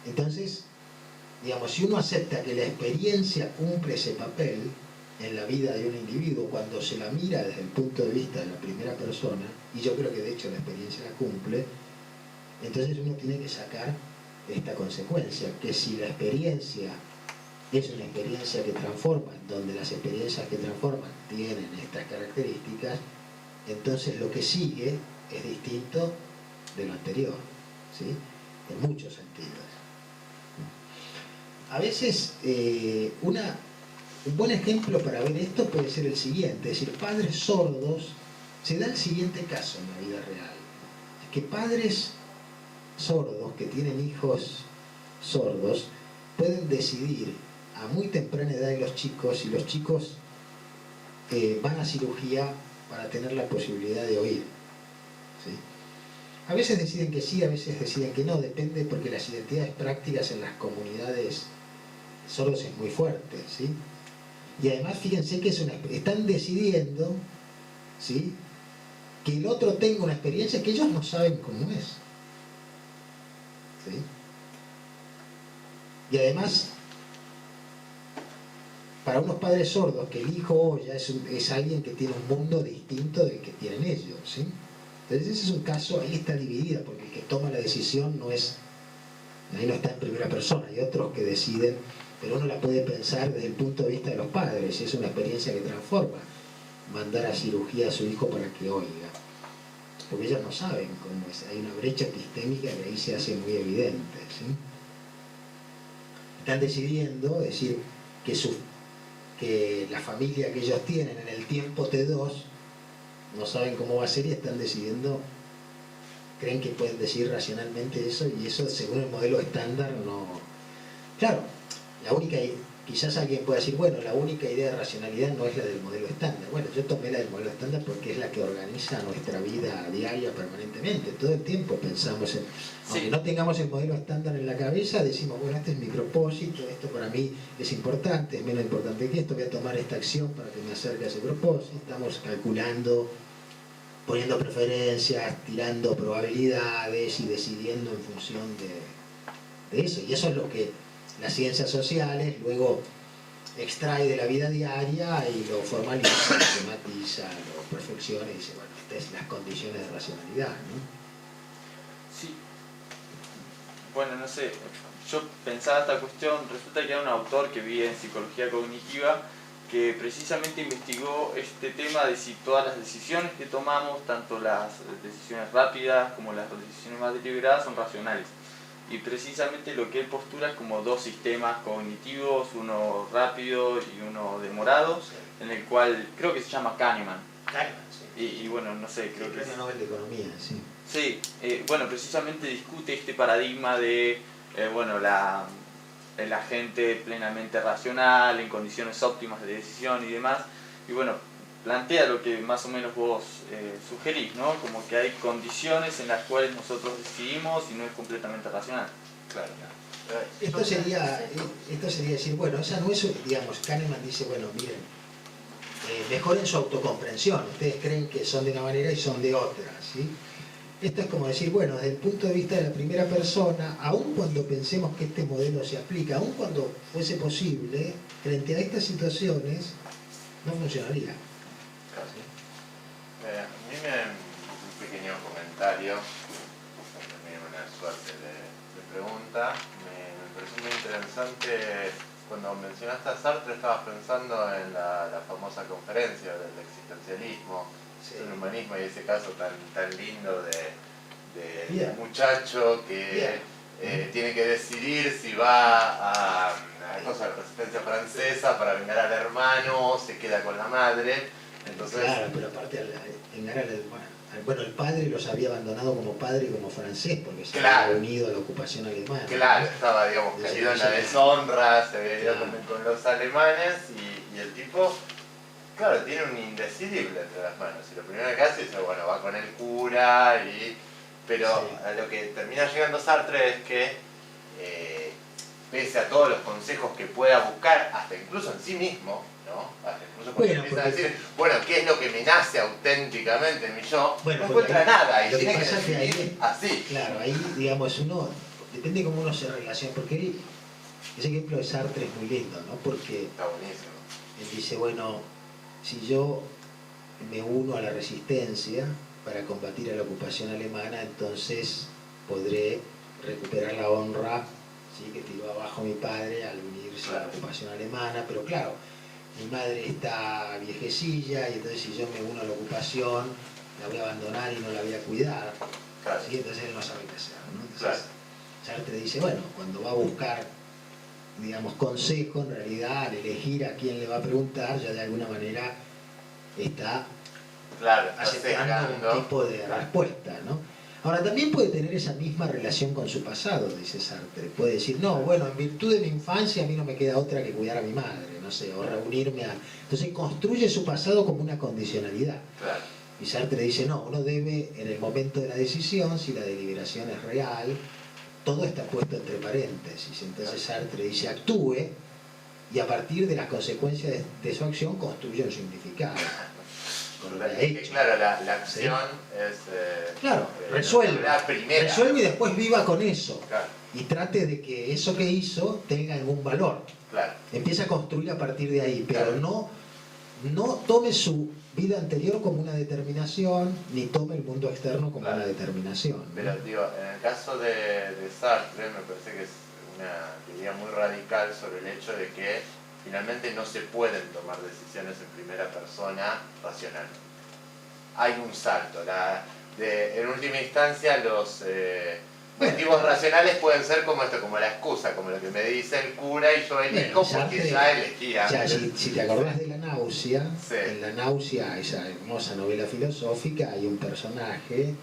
Entonces, digamos, si uno acepta que la experiencia cumple ese papel en la vida de un individuo cuando se la mira desde el punto de vista de la primera persona, y yo creo que de hecho la experiencia la cumple, entonces uno tiene que sacar esta consecuencia, que si la experiencia es una experiencia que transforma, donde las experiencias que transforman tienen estas características, entonces lo que sigue es distinto de lo anterior, ¿sí? En muchos sentidos. A veces un buen ejemplo para ver esto puede ser el siguiente, es decir, padres sordos, se da el siguiente caso en la vida real, es que padres sordos que tienen hijos sordos pueden decidir a muy temprana edad de los chicos, y los chicos van a cirugía para tener la posibilidad de oír. ¿Sí? A veces deciden que sí, a veces deciden que no, depende, porque las identidades prácticas en las comunidades sordos es muy fuerte, ¿sí? Y además fíjense que están decidiendo, ¿sí?, que el otro tenga una experiencia que ellos no saben cómo es. ¿Sí? Y además, para unos padres sordos, que el hijo ya es alguien que tiene un mundo distinto del que tienen ellos, ¿sí? Entonces ese es un caso, ahí está dividida, porque el que toma la decisión no es, ahí no está en primera persona, hay otros que deciden, pero uno la puede pensar desde el punto de vista de los padres, es una experiencia que transforma, mandar a cirugía a su hijo para que oiga, porque ellos no saben cómo es, hay una brecha epistémica que ahí se hace muy evidente, ¿sí? Están decidiendo, decir, que la familia que ellos tienen en el tiempo T2 no saben cómo va a ser y están decidiendo, creen que pueden decir racionalmente eso, y eso según el modelo estándar no... Claro, la única, quizás alguien pueda decir, bueno, la única idea de racionalidad no es la del modelo estándar. Bueno, yo tomé la del modelo estándar porque es la que organiza nuestra vida diaria permanentemente. Todo el tiempo pensamos en... Aunque no tengamos el modelo estándar en la cabeza, decimos, bueno, este es mi propósito, esto para mí es importante, es menos importante que esto, voy a tomar esta acción para que me acerque a ese propósito. Estamos calculando, poniendo preferencias, tirando probabilidades y decidiendo en función de eso. Y eso es lo que las ciencias sociales luego extrae de la vida diaria y lo formaliza, lo sistematiza, lo perfecciona y dice, bueno, estas son las condiciones de racionalidad, ¿no? Sí. Bueno, no sé, yo pensaba esta cuestión, resulta que hay un autor que vi en psicología cognitiva que precisamente investigó este tema de si todas las decisiones que tomamos, tanto las decisiones rápidas como las decisiones más deliberadas, son racionales. Y precisamente lo que él postura es como dos sistemas cognitivos, uno rápido y uno demorado, en el cual creo que se llama Kahneman. Kahneman, sí. Y bueno, no sé, creo que... Premio Nobel de Economía, sí. Sí, bueno, precisamente discute este paradigma de, bueno, el agente plenamente racional, en condiciones óptimas de decisión y demás. Y bueno, plantea lo que más o menos vos sugerís, ¿no? Como que hay condiciones en las cuales nosotros decidimos y no es completamente racional. Claro. Esto sería decir, bueno, esa no es, digamos, Kahneman dice, bueno, miren, mejoren su autocomprensión, ustedes creen que son de una manera y son de otra, ¿sí? Esto es como decir, bueno, desde el punto de vista de la primera persona, aun cuando pensemos que este modelo se aplica, aun cuando fuese posible, frente a estas situaciones, no funcionaría. A mí un pequeño comentario, también una suerte de pregunta, me pareció muy interesante cuando mencionaste a Sartre. Estabas pensando en la famosa conferencia del existencialismo, Sí. el humanismo, y ese caso tan lindo de Bien. un muchacho que tiene que decidir si va a la resistencia francesa para vengar al hermano o se queda con la madre. Entonces, Claro, pero aparte vengar al hermano. Bueno, el padre los había abandonado como padre y como francés, porque se había unido a la ocupación alemana. claro, estaba, digamos, caído en la deshonra, se había ido con los alemanes, y el tipo, claro, tiene un indecidible entre las manos. Y lo primero que hace es, bueno, va con el cura, pero Sí. a lo que termina llegando Sartre es que, pese a todos los consejos que pueda buscar, hasta incluso en sí mismo, ¿no? Hasta incluso cuando empieza a decir, bueno, ¿qué es lo que me nace auténticamente en mi yo? Bueno, no encuentra nada, y lo que tiene que pasa es que decidir así. Claro, ahí, digamos, uno, depende cómo uno se relaciona, porque ese ejemplo de Sartre es muy lindo, ¿no? Porque Está buenísimo. él dice, bueno, si yo me uno a la resistencia para combatir a la ocupación alemana, entonces podré recuperar la honra, ¿sí?, que tiró abajo mi padre al unirse a la ocupación alemana, pero claro, mi madre está viejecilla y entonces si yo me uno a la ocupación la voy a abandonar y no la voy a cuidar, Claro. ¿sí? Entonces él no sabe qué hacer, ¿no? Entonces, Claro. Sartre dice, bueno, cuando va a buscar, digamos, consejo, en realidad al elegir a quién le va a preguntar, ya de alguna manera está Claro, está aceptando un sesgando. tipo de respuesta, ¿no? Ahora, también puede tener esa misma relación con su pasado, dice Sartre. Puede decir, no, bueno, en virtud de mi infancia a mí no me queda otra que cuidar a mi madre, ¿no? no sé, o reunirme a... Entonces construye su pasado como una condicionalidad. Claro. Y Sartre dice, no, uno debe, en el momento de la decisión, si la deliberación es real, todo está puesto entre paréntesis. Entonces Sartre dice, actúe, y a partir de las consecuencias de su acción construye un significado. Con lo que ha hecho. Claro, la acción ¿sí? es... Claro, resuelve. La primera. Resuelve y después viva con eso. Claro, Y trate de que eso que hizo tenga algún valor. claro. Empieza a construir a partir de ahí, pero Claro. no tome su vida anterior como una determinación, ni tome el mundo externo como Claro. una determinación, ¿no? Pero digo, en el caso de Sartre me parece que es una teoría muy radical sobre el hecho de que finalmente no se pueden tomar decisiones en primera persona racional. Hay un salto. En última instancia los motivos racionales pueden ser como esto, como la excusa, como lo que me dice el cura y yo elijo Bueno, porque ya elegí O sea, antes. si te acordás de La Náusea, Sí. en La Náusea, esa hermosa novela filosófica, hay un personaje,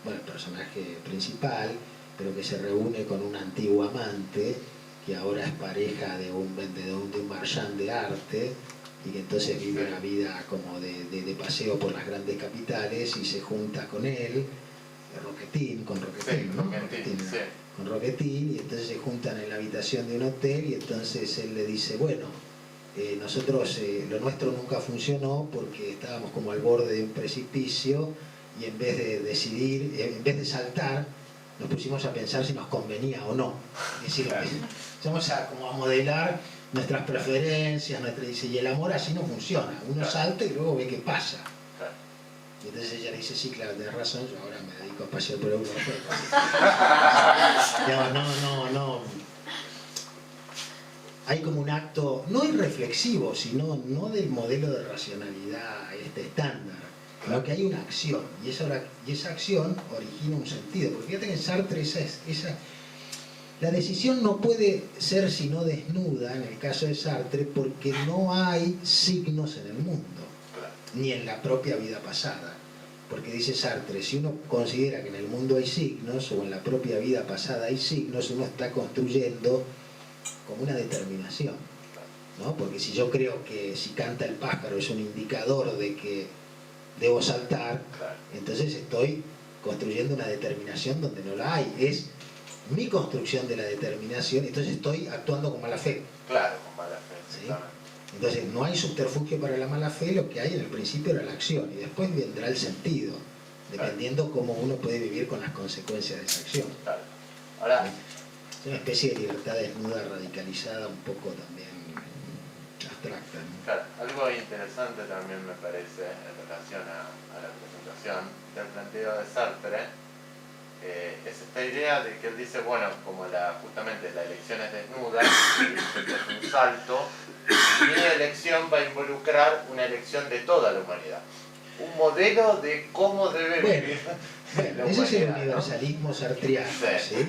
bueno, el personaje principal, pero que se reúne con un antiguo amante, que ahora es pareja de un vendedor, de un marchand de arte, y que entonces vive Sí. una vida como de paseo por las grandes capitales, y se junta con él, Roquetín, con Roquetín, Sí, ¿no? Roquetín, sí. Con Roquetín, y entonces se juntan en la habitación de un hotel, y entonces él le dice, bueno, nosotros, lo nuestro nunca funcionó porque estábamos como al borde de un precipicio, y en vez de decidir, en vez de saltar, nos pusimos a pensar si nos convenía o no. Es decir, Claro. empezamos como a modelar nuestras preferencias, dice, y el amor así no funciona. Uno Claro. salta y luego ve qué pasa. Claro. Y entonces ella le dice, sí, claro, tenés razón, yo ahora me dedico a pasear por Europa. No. Hay como un acto, no irreflexivo, sino no del modelo de racionalidad estándar, sino que hay una acción, y esa acción origina un sentido. Porque fíjate que en Sartre la decisión no puede ser sino desnuda, en el caso de Sartre, porque no hay signos en el mundo, Claro. ni en la propia vida pasada. Porque dice Sartre, si uno considera que en el mundo hay signos, o en la propia vida pasada hay signos, uno está construyendo como una determinación, ¿no? Porque si yo creo que si canta el pájaro es un indicador de que debo saltar, Claro. entonces estoy construyendo una determinación donde no la hay. Es mi construcción de la determinación, entonces estoy actuando con mala fe. Claro, con mala fe, ¿Sí? exactamente. Entonces no hay subterfugio para la mala fe, lo que hay en el principio era la acción, y después vendrá el sentido, dependiendo cómo uno puede vivir con las consecuencias de esa acción. Claro. Ahora, Es una especie de libertad desnuda, radicalizada, un poco también abstracta, ¿no? claro, algo interesante también me parece en relación a la presentación del planteo de Sartre es esta idea de que él dice, bueno, como justamente la elección es desnuda, es un salto, mi elección va a involucrar una elección de toda la humanidad. Un modelo de cómo debe Bueno, vivir Bueno, la ese es el humanidad, ¿no? universalismo sartriano, Sí. ¿sí?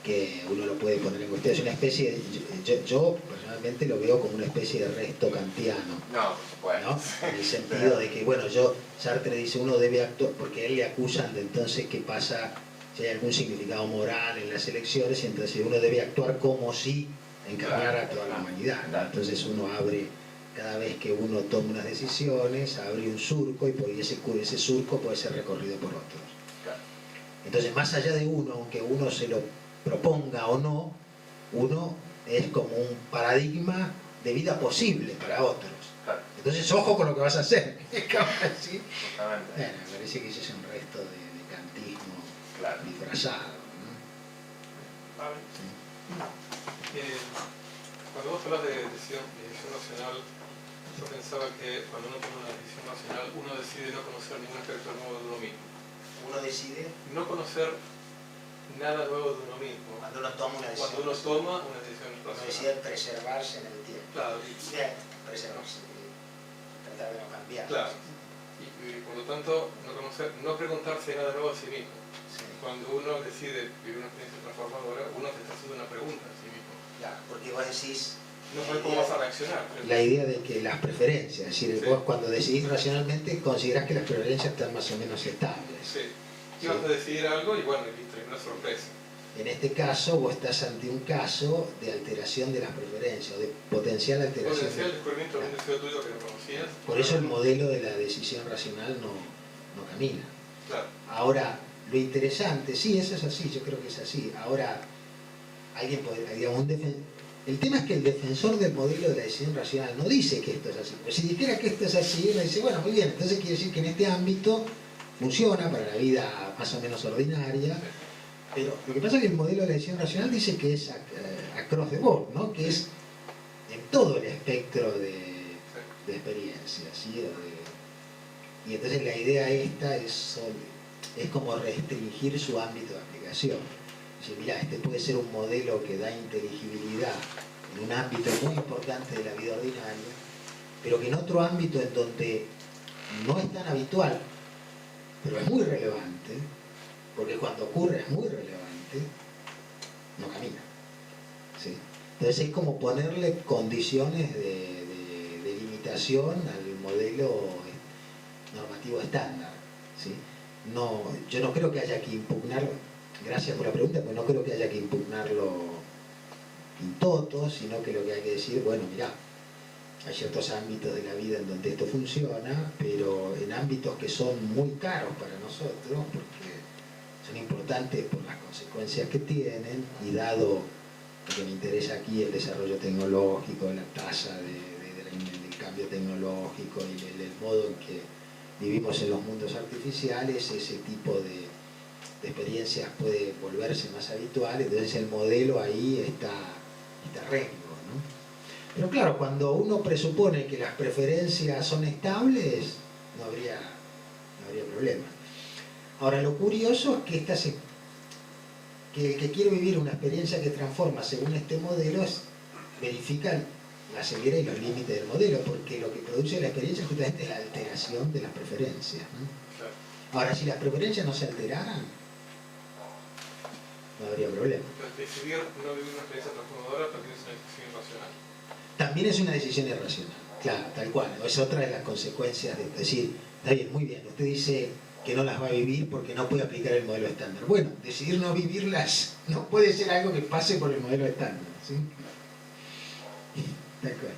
Que uno lo puede poner en cuestión. Es una especie de, yo personalmente lo veo como una especie de resto kantiano, No, bueno. ¿no? En el sentido de que, bueno, Sartre dice uno debe actuar, porque a él le acusan de entonces que pasa, si hay algún significado moral en las elecciones, y entonces uno debe actuar como si encarnara a toda la humanidad, ¿no? Claro. Entonces uno abre, cada vez que uno toma unas decisiones, abre un surco, y por ese surco puede ser recorrido por otros. Claro. Entonces, más allá de uno, aunque uno se lo proponga o no, uno es como un paradigma de vida posible para otros. Claro, Entonces, ojo con lo que vas a hacer. ¿Sí? justamente. Bueno, me parece que ese es un resto de kantismo Claro. disfrazado, ¿no? Pablo, Sí. cuando vos hablas de decisión racional, yo pensaba que cuando uno toma una decisión racional, uno decide no conocer ningún aspecto nuevo de uno mismo. Uno decide No conocer nada nuevo de uno mismo. cuando uno toma una Cuando decisión. uno toma una decisión Uno racional. decide preservarse en el tiempo. Claro, Bien, preservarse, tratar de no cambiar. claro. Y por lo tanto, no preguntarse nada nuevo a sí mismo. Sí. Cuando uno decide vivir una experiencia transformadora, uno se está haciendo una pregunta a sí mismo. Claro, porque vos decís, No sabes cómo vas a reaccionar. la idea de que las preferencias, es decir, Sí. vos cuando decidís racionalmente considerás que las preferencias están más o menos estables. Sí. Y vas a decidir algo y bueno, listo, hay una sorpresa. En este caso, vos estás ante un caso de alteración de las preferencias, o de potencial alteración. Potencial descubrimiento de un deseo tuyo que no conocías. Por eso el modelo de la decisión racional no camina. Claro. Ahora, lo interesante, sí, eso es así, yo creo que es así. Ahora, alguien podría, digamos, el tema es que el defensor del modelo de la decisión racional no dice que esto es así. Pues si dijera que esto es así, uno dice, bueno, muy bien, entonces quiere decir que en este ámbito funciona para la vida más o menos ordinaria. Pero lo que pasa es que el modelo de la decisión racional dice que es across the board, ¿no? Que es en todo el espectro de experiencias, ¿sí? Y entonces la idea esta es como restringir su ámbito de aplicación. Dice, mira, este puede ser un modelo que da inteligibilidad en un ámbito muy importante de la vida ordinaria, pero que en otro ámbito en donde no es tan habitual, pero es muy relevante, porque cuando ocurre es muy relevante, no camina. ¿Sí? Entonces es como ponerle condiciones de limitación al modelo normativo estándar. ¿Sí? No, yo no creo que haya que impugnarlo, gracias por la pregunta, pero no creo que haya que impugnarlo in toto, sino que lo que hay que decir, bueno, mirá, hay ciertos ámbitos de la vida en donde esto funciona, pero en ámbitos que son muy caros para nosotros, porque son importantes por las consecuencias que tienen, y dado lo que me interesa aquí, el desarrollo tecnológico, la tasa del cambio tecnológico y el modo en que vivimos en los mundos artificiales, ese tipo de experiencias puede volverse más habitual, entonces el modelo ahí está rengo, ¿no? Pero claro, cuando uno presupone que las preferencias son estables, no habría problema. Ahora, lo curioso es que el que quiere vivir una experiencia que transforma según este modelo verifica la ceguera y los límites del modelo, porque lo que produce la experiencia es justamente la alteración de las preferencias, ¿no? Claro. Ahora, si las preferencias no se alteraran, no habría problema. Entonces, decidir no vivir una experiencia transformadora también es una decisión irracional. También es una decisión irracional, claro, tal cual. Es otra de las consecuencias de decir, está bien, muy bien, usted dice que no las va a vivir porque no puede aplicar el modelo estándar. Bueno, decidir no vivirlas no puede ser algo que pase por el modelo estándar, ¿sí? Tal cual.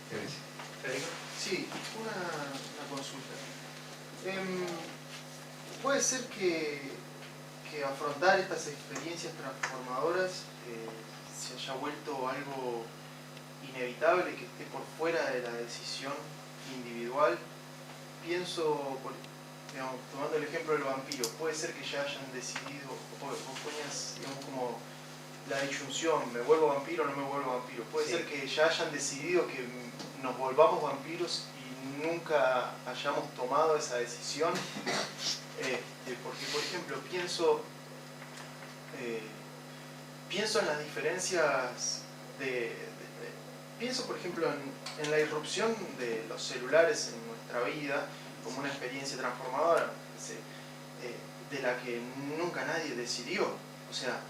Gracias. Federico. Sí, una consulta. ¿Puede ser que afrontar estas experiencias transformadoras se haya vuelto algo inevitable, que esté por fuera de la decisión individual? Pienso, digamos, tomando el ejemplo del vampiro, puede ser que ya hayan decidido, vos ponías, digamos, como la disyunción, ¿me vuelvo vampiro o no me vuelvo vampiro? Puede ser que ya hayan decidido que nos volvamos vampiros y nunca hayamos tomado esa decisión, porque, por ejemplo, pienso en las diferencias pienso, por ejemplo, en la irrupción de los celulares en nuestra vida como una experiencia transformadora, de la que nunca nadie decidió. O sea,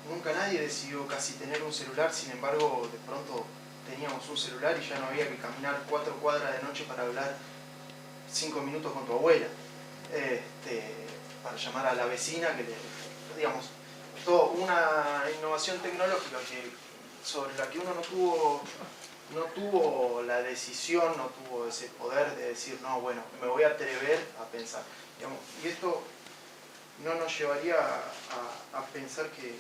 nunca nadie decidió casi tener un celular, sin embargo, de pronto teníamos un celular y ya no había que caminar 4 cuadras de noche para hablar 5 minutos con tu abuela, para llamar a la vecina, digamos, toda una innovación tecnológica sobre la que uno no tuvo la decisión, no tuvo ese poder de decir, no, bueno, me voy a atrever a pensar. Digamos, y esto no nos llevaría a pensar que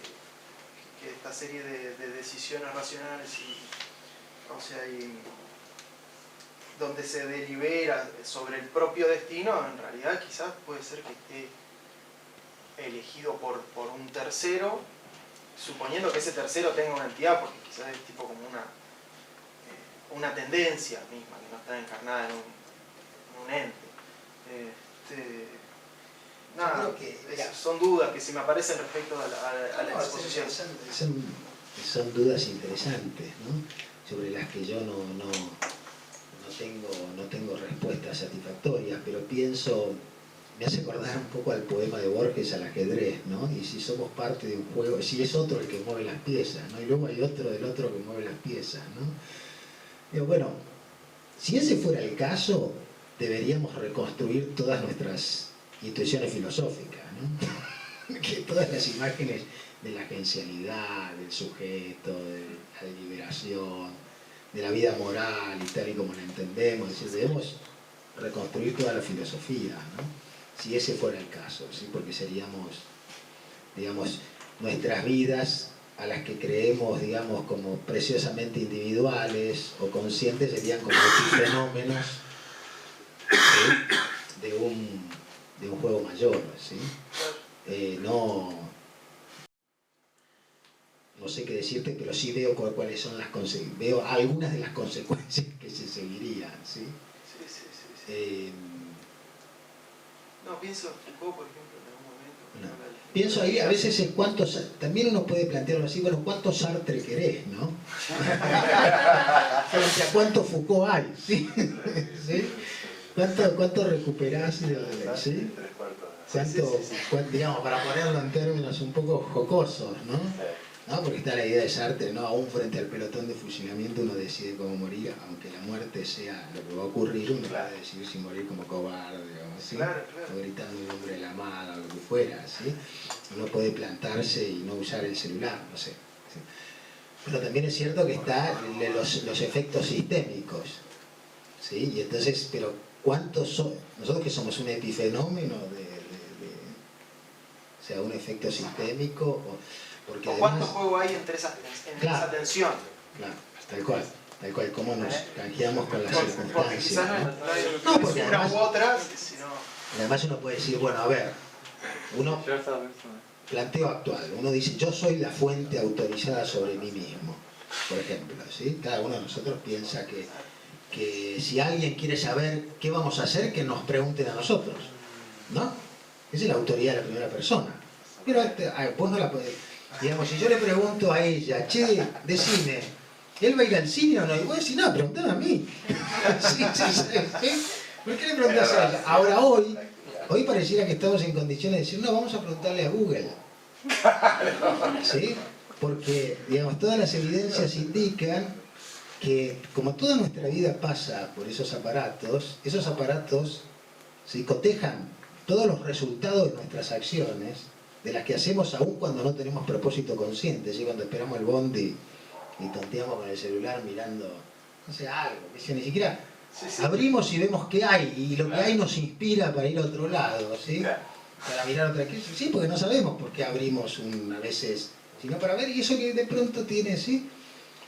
esta serie de decisiones racionales donde se delibera sobre el propio destino, en realidad quizás puede ser que esté elegido por un tercero, suponiendo que ese tercero tenga una entidad, porque quizás es tipo como una tendencia misma, que no está encarnada en un ente. Nada, son dudas que se me aparecen respecto a la exposición. Son dudas interesantes, ¿no? Sobre las que yo no tengo respuestas satisfactorias, pero pienso, me hace acordar un poco al poema de Borges, al ajedrez, ¿no? Y si somos parte de un juego, si es otro el que mueve las piezas, ¿no? Y luego hay otro del otro que mueve las piezas, ¿no? Digo, bueno, si ese fuera el caso, deberíamos reconstruir todas nuestras intuiciones filosóficas, ¿no? que todas las imágenes de la agencialidad, del sujeto, de la deliberación, de la vida moral y tal y como la entendemos, es decir, debemos reconstruir toda la filosofía, ¿no? Si ese fuera el caso, ¿sí? Porque seríamos, digamos, nuestras vidas a las que creemos, digamos, como preciosamente individuales o conscientes, serían como fenómenos de un juego mayor, ¿sí? No sé qué decirte, pero sí veo cuáles son veo algunas de las consecuencias que se seguirían, ¿sí? Sí. No, pienso en Foucault, por ejemplo, en algún momento. No. Pienso ahí, a veces es también uno puede plantearlo así, bueno, ¿cuántos Sartre querés, no? Frente a cuánto Foucault hay, ¿sí? ¿Sí? ¿Cuánto recuperás? ¿Sí? ¿Cuánto, digamos, para ponerlo en términos un poco jocosos, ¿no? ¿No? Porque está la idea de Sartre, ¿no? Aún frente al pelotón de fusilamiento uno decide cómo morir, aunque la muerte sea lo que va a ocurrir, uno puede decidir si morir como cobarde, digamos, ¿sí? O gritando el nombre de la amada, o lo que fuera, ¿sí? Uno puede plantarse y no usar el celular, no sé, ¿sí? Pero también es cierto que están los efectos sistémicos, ¿sí? Y entonces, pero ¿cuántos son? Nosotros que somos un epifenómeno o sea, un efecto sistémico, porque ¿O además, cuánto juego hay entre esa tensión? Claro, tal cual, cómo nos canjeamos con las Porque circunstancias, quizás ¿no? no, Porque una además, u otra, sino... además uno puede decir, bueno, a ver, uno planteo actual, uno dice, yo soy la fuente autorizada sobre mí mismo, por ejemplo, ¿sí? Cada uno de nosotros piensa que si alguien quiere saber qué vamos a hacer, que nos pregunten a nosotros, ¿no? Esa es la autoridad de la primera persona. Pero vos no la podés... Digamos, si yo le pregunto a ella, che, decime, ¿él va a ir al cine o no? Y vos decís, no, preguntame a mí. Sí. ¿Por qué le preguntás a ella? Ahora, hoy pareciera que estamos en condiciones de decir, no, vamos a preguntarle a Google. ¿Sí? Porque, digamos, todas las evidencias indican que, como toda nuestra vida pasa por esos aparatos, ¿sí? Cotejan todos los resultados de nuestras acciones, de las que hacemos aún cuando no tenemos propósito consciente, ¿sí? Cuando esperamos el bondi y tonteamos con el celular mirando, no sé, algo, ni siquiera abrimos y vemos qué hay, y lo que hay nos inspira para ir a otro lado, ¿sí? Para mirar otra cosa, sí, porque no sabemos por qué abrimos a veces, sino para ver, y eso que de pronto tiene, ¿sí?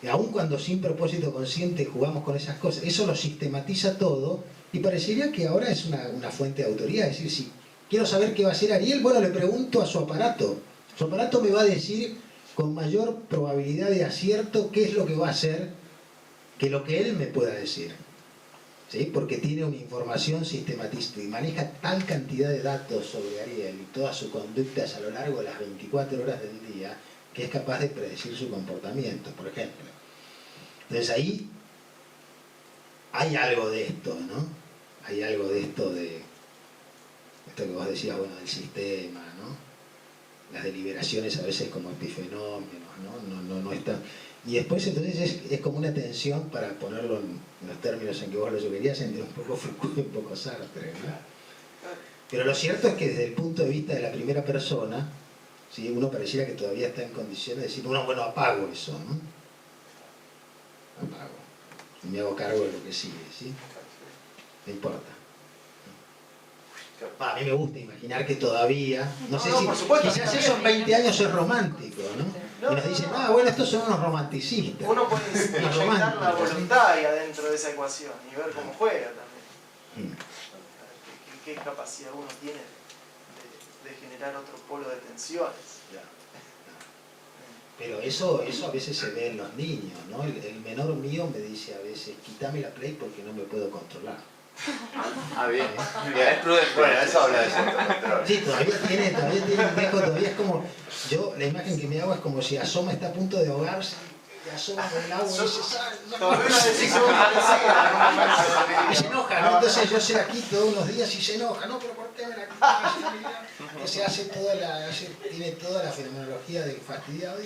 Y aún cuando sin propósito consciente jugamos con esas cosas, eso lo sistematiza todo, y parecería que ahora es una fuente de autoridad, es decir, si quiero saber qué va a hacer Ariel, bueno, le pregunto a su aparato. Su aparato me va a decir con mayor probabilidad de acierto qué es lo que va a hacer que lo que él me pueda decir, ¿sí? Porque tiene una información sistematizada y maneja tal cantidad de datos sobre Ariel y todas sus conductas a lo largo de las 24 horas del día que es capaz de predecir su comportamiento, por ejemplo. Entonces ahí hay algo de esto, ¿no? Hay algo de esto que vos decías, bueno, del sistema, ¿no? Las deliberaciones a veces como epifenómenos, ¿no? No están... Y después entonces es como una tensión, para ponerlo en los términos en que vos lo sugerías, entre un poco Foucault y un poco Sartre, ¿no? Pero lo cierto es que desde el punto de vista de la primera persona, ¿sí? Uno pareciera que todavía está en condiciones de decir, bueno, apago eso, ¿no? Apago. Y me hago cargo de lo que sigue, ¿sí? No importa. A mí me gusta imaginar que todavía, no sé si, por supuesto, quizás eso en 20 años es romántico, ¿no? Y nos dicen, bueno, estos son unos romanticistas. Uno puede inyectar la voluntad ahí adentro de esa ecuación y ver cómo juega también. ¿Qué capacidad uno tiene de generar otro polo de tensiones? Pero eso a veces se ve en los niños, ¿no? El menor mío me dice a veces, quítame la Play porque no me puedo controlar. Bien. Es prudente. Bueno, eso habla de cierto control. Sí, todavía tiene un viejo, todavía es como, yo la imagen que me hago es como si Asoma está a punto de ahogarse, y asoma con el agua y se enoja, ¿no? Entonces yo sé aquí todos unos días y se enoja, no, pero ¿por qué me la O sea, tiene toda la fenomenología del fastidiado.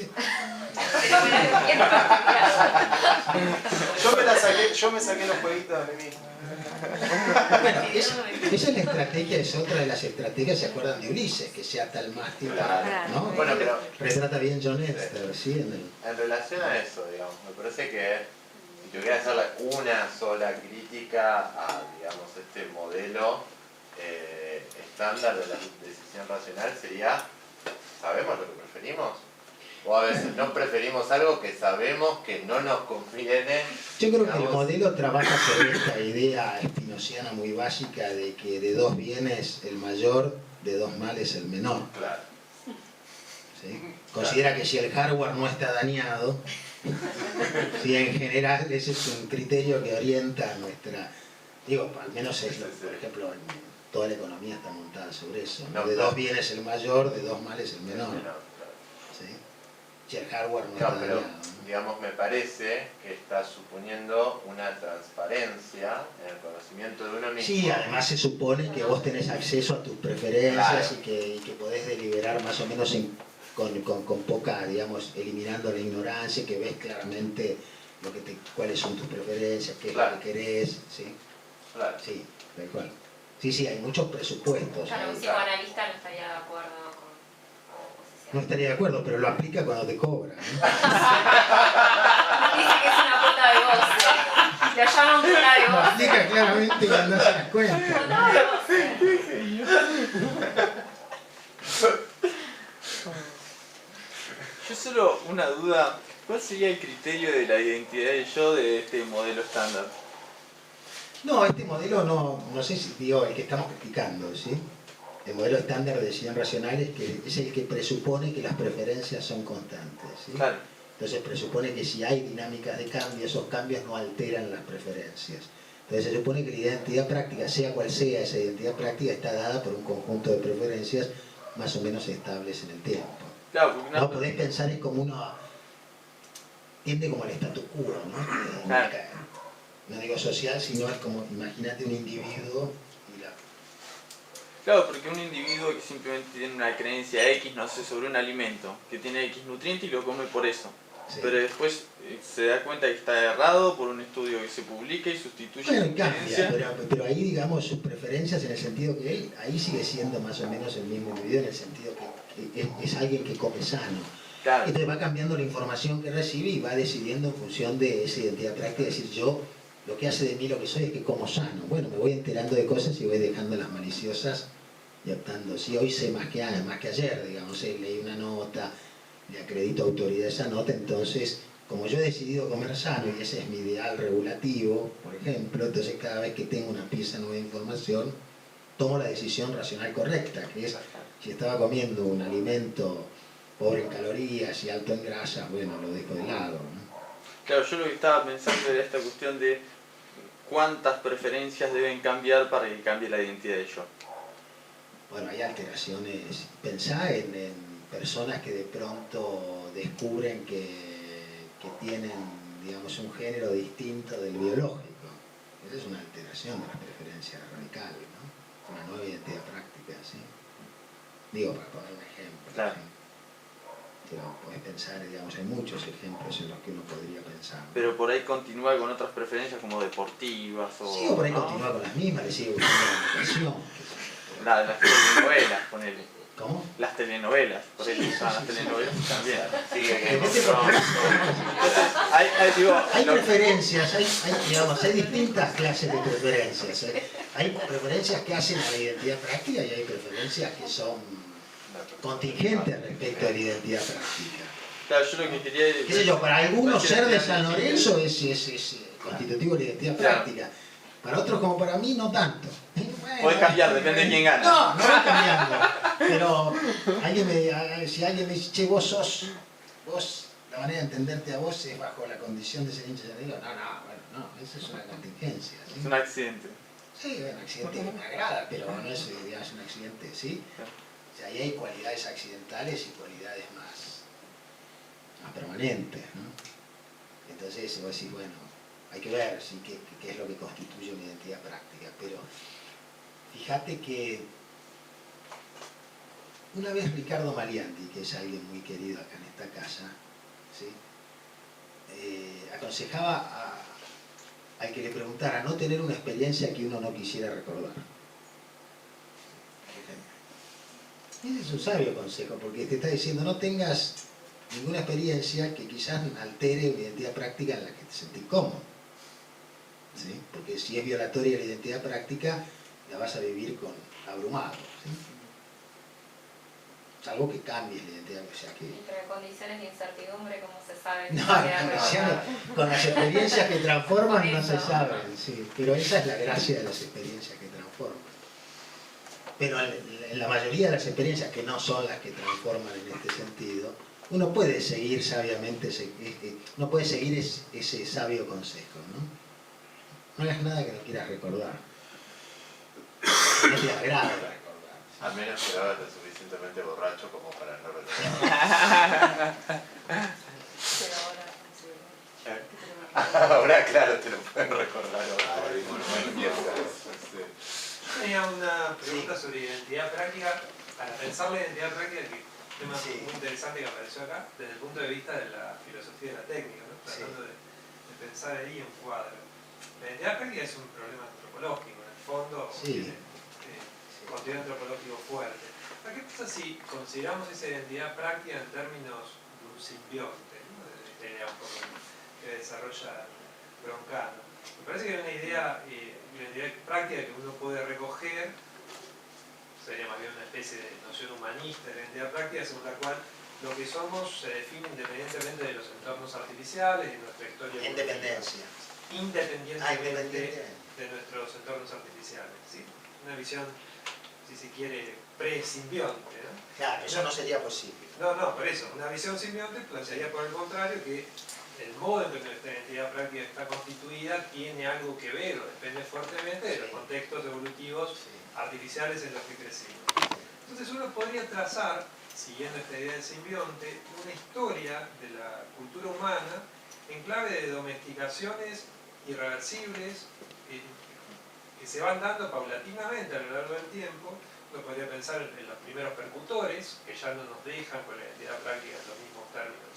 Yo me saqué los jueguitos de mí mismo. Bueno, esa es la estrategia, es otra de las estrategias, ¿se acuerdan de Ulises? Que se ata al mástil, ¿no? Bueno, pero Retrata bien John Esther, ¿sí? en relación a eso, digamos, me parece que si tuviera que hacerle una sola crítica a, digamos, este modelo estándar de la decisión racional sería, ¿sabemos lo que preferimos? O a veces no preferimos algo que sabemos que no nos conviene. Yo creo que el digamos. modelo trabaja sobre esta idea spinociana muy básica de que de dos bienes el mayor, de dos males el menor. Claro. ¿Sí? Considera que si el hardware no está dañado, si en general ese es un criterio que orienta nuestra... Digo, al menos es, por ejemplo, toda la economía está montada sobre eso, ¿no? No, De claro. dos bienes el mayor, de dos males el menor. Claro. ¿Sí? Si el hardware no No, está pero, dañado, ¿no? digamos, me parece que está suponiendo una transparencia en el conocimiento de uno mismo. Sí, además se supone que vos tenés acceso a tus preferencias Claro. y que podés deliberar más o menos con poca, digamos, eliminando la ignorancia, que ves claramente cuáles son tus preferencias, qué es Claro. lo que querés, ¿sí? Claro. Sí, tal cual. Sí, hay muchos presupuestos. Claro, un ahí. psicoanalista no estaría de acuerdo con No estaría de acuerdo, pero lo aplica cuando te cobra, ¿no? Dice que es una puta de goce. Lo llaman puta de Lo goce. aplica claramente cuando se das cuenta. Puta de goce. Yo solo una duda, ¿cuál sería el criterio de la identidad del yo de este modelo estándar? No, este modelo no sé si, digo, el que estamos criticando, ¿sí? El modelo estándar de decisión racional es el que presupone que las preferencias son constantes, ¿sí? Claro. Entonces presupone que si hay dinámicas de cambio, esos cambios no alteran las preferencias. Entonces se supone que la identidad práctica, sea cual sea esa identidad práctica, está dada por un conjunto de preferencias más o menos estables en el tiempo. Claro, porque una... No podés pensar es como tiende como al statu quo, ¿no? Claro. No digo social, sino es como, imagínate un individuo y la... Claro, porque un individuo que simplemente tiene una creencia X, no sé, sobre un alimento, que tiene X nutriente y lo come por eso. Sí. Pero después se da cuenta que está errado por un estudio que se publica y sustituye Bueno, su cambia, creencia. pero ahí, digamos, sus preferencias en el sentido que él, ahí sigue siendo más o menos el mismo individuo, en el sentido que es alguien que come sano. Claro, Entonces va cambiando la información que recibe y va decidiendo en función de esa identidad práctica, es decir, yo, lo que hace de mí lo que soy es que como sano. Bueno, me voy enterando de cosas y voy dejando las maliciosas y optando. Sí, hoy sé más que ayer, digamos, leí una nota, le acredito autoridad a esa nota, entonces, como yo he decidido comer sano y ese es mi ideal regulativo, por ejemplo, entonces cada vez que tengo una pieza nueva de información, tomo la decisión racional correcta, que es, si estaba comiendo un alimento pobre en calorías y alto en grasa, bueno, lo dejo de lado, ¿no? claro, yo lo que estaba pensando era esta cuestión de cuántas preferencias deben cambiar para que cambie la identidad del yo. Bueno, hay alteraciones. Pensá en personas que de pronto descubren que tienen, digamos, un género distinto del biológico. Esa es una alteración de las preferencias radicales, ¿no? Una nueva identidad práctica, ¿sí? Digo, para poner un ejemplo. Claro. ¿sí? Pero podés pensar, digamos, hay muchos ejemplos en los que uno podría pensar, ¿no? Pero por ahí continúa con otras preferencias como deportivas o... Sí, o por ahí ¿no? continúa con las mismas, le sigue gustando la educación. Las telenovelas, ponele. ¿Cómo? Las telenovelas, por ahí Sí, usan sí, las sí, telenovelas también. Sigue que Depende Hay preferencias, hay distintas clases de preferencias. Hay preferencias que hacen a la identidad práctica y hay preferencias que son contingentes respecto a la identidad práctica. Claro, yo lo que quería... ¿Qué sé yo? Para algunos ser de San Lorenzo Lorenzo es constitutivo de la identidad práctica. Para otros como para mí no tanto. Bueno, podés cambiar, depende de quién gana. No voy cambiando. Pero si alguien me dice, che, vos, la manera de entenderte a vos es bajo la condición de ser hincha de digo, no, eso es una contingencia. ¿sí? Es un accidente. Sí, un accidente que me agrada, pero no es, digamos, un accidente, ¿sí? O sea, ahí hay cualidades accidentales y cualidades más permanentes, ¿no? Entonces vos decís, bueno, hay que ver ¿sí? qué es lo que constituye una identidad práctica, pero fíjate que Una vez Ricardo Marianti, que es alguien muy querido acá en esta casa, ¿sí? Aconsejaba al que le preguntara no tener una experiencia que uno no quisiera recordar. Ese es un sabio consejo, porque te está diciendo no tengas ninguna experiencia que quizás altere una identidad práctica en la que te sentís cómodo. ¿Sí? Porque si es violatoria la identidad práctica, la vas a vivir abrumado. ¿Sí? Salvo que cambies la identidad, o sea que... Entre condiciones de incertidumbre, ¿cómo se sabe? No, con las experiencias que transforman no se saben, sí, pero esa es la gracia de las experiencias que transforman. Pero en la mayoría de las experiencias que no son las que transforman en este sentido, uno puede seguir sabiamente, uno puede seguir ese sabio consejo, ¿no? No hagas nada que no quieras recordar. No te agrada recordar. A menos que lo hagas lo suficientemente borracho como para no recordar. Pero ahora, Ahora, claro, te lo pueden recordar ahora. Tenía una pregunta sobre identidad práctica. Para pensar la identidad práctica, que es un tema muy interesante que apareció acá, desde el punto de vista de la filosofía de la técnica, ¿no? Tratando de pensar ahí en cuadro. La identidad práctica es un problema antropológico, en el fondo, tiene contenido antropológico fuerte. ¿Qué pasa si consideramos esa identidad práctica en términos de un simbionte, ¿no? De esta idea un poco que desarrolla Broncano? Me parece que hay una idea práctica que uno puede recoger, sería más bien una especie de noción humanista de la identidad práctica, según la cual lo que somos se define independientemente de los entornos artificiales y de nuestra historia. Independencia. Independientemente de nuestros entornos artificiales. ¿Sí? Una visión, si se quiere, pre-simbionte, ¿no? Claro, eso no sería posible. No, por eso, una visión simbionte plantearía por el contrario que el modo en que nuestra identidad práctica está constituida tiene algo que ver o depende fuertemente de los contextos evolutivos artificiales en los que crecimos. Entonces uno podría trazar, siguiendo esta idea del simbionte, una historia de la cultura humana en clave de domesticaciones irreversibles que se van dando paulatinamente a lo largo del tiempo. Uno podría pensar en los primeros percutores, que ya no nos dejan con la identidad práctica en los mismos términos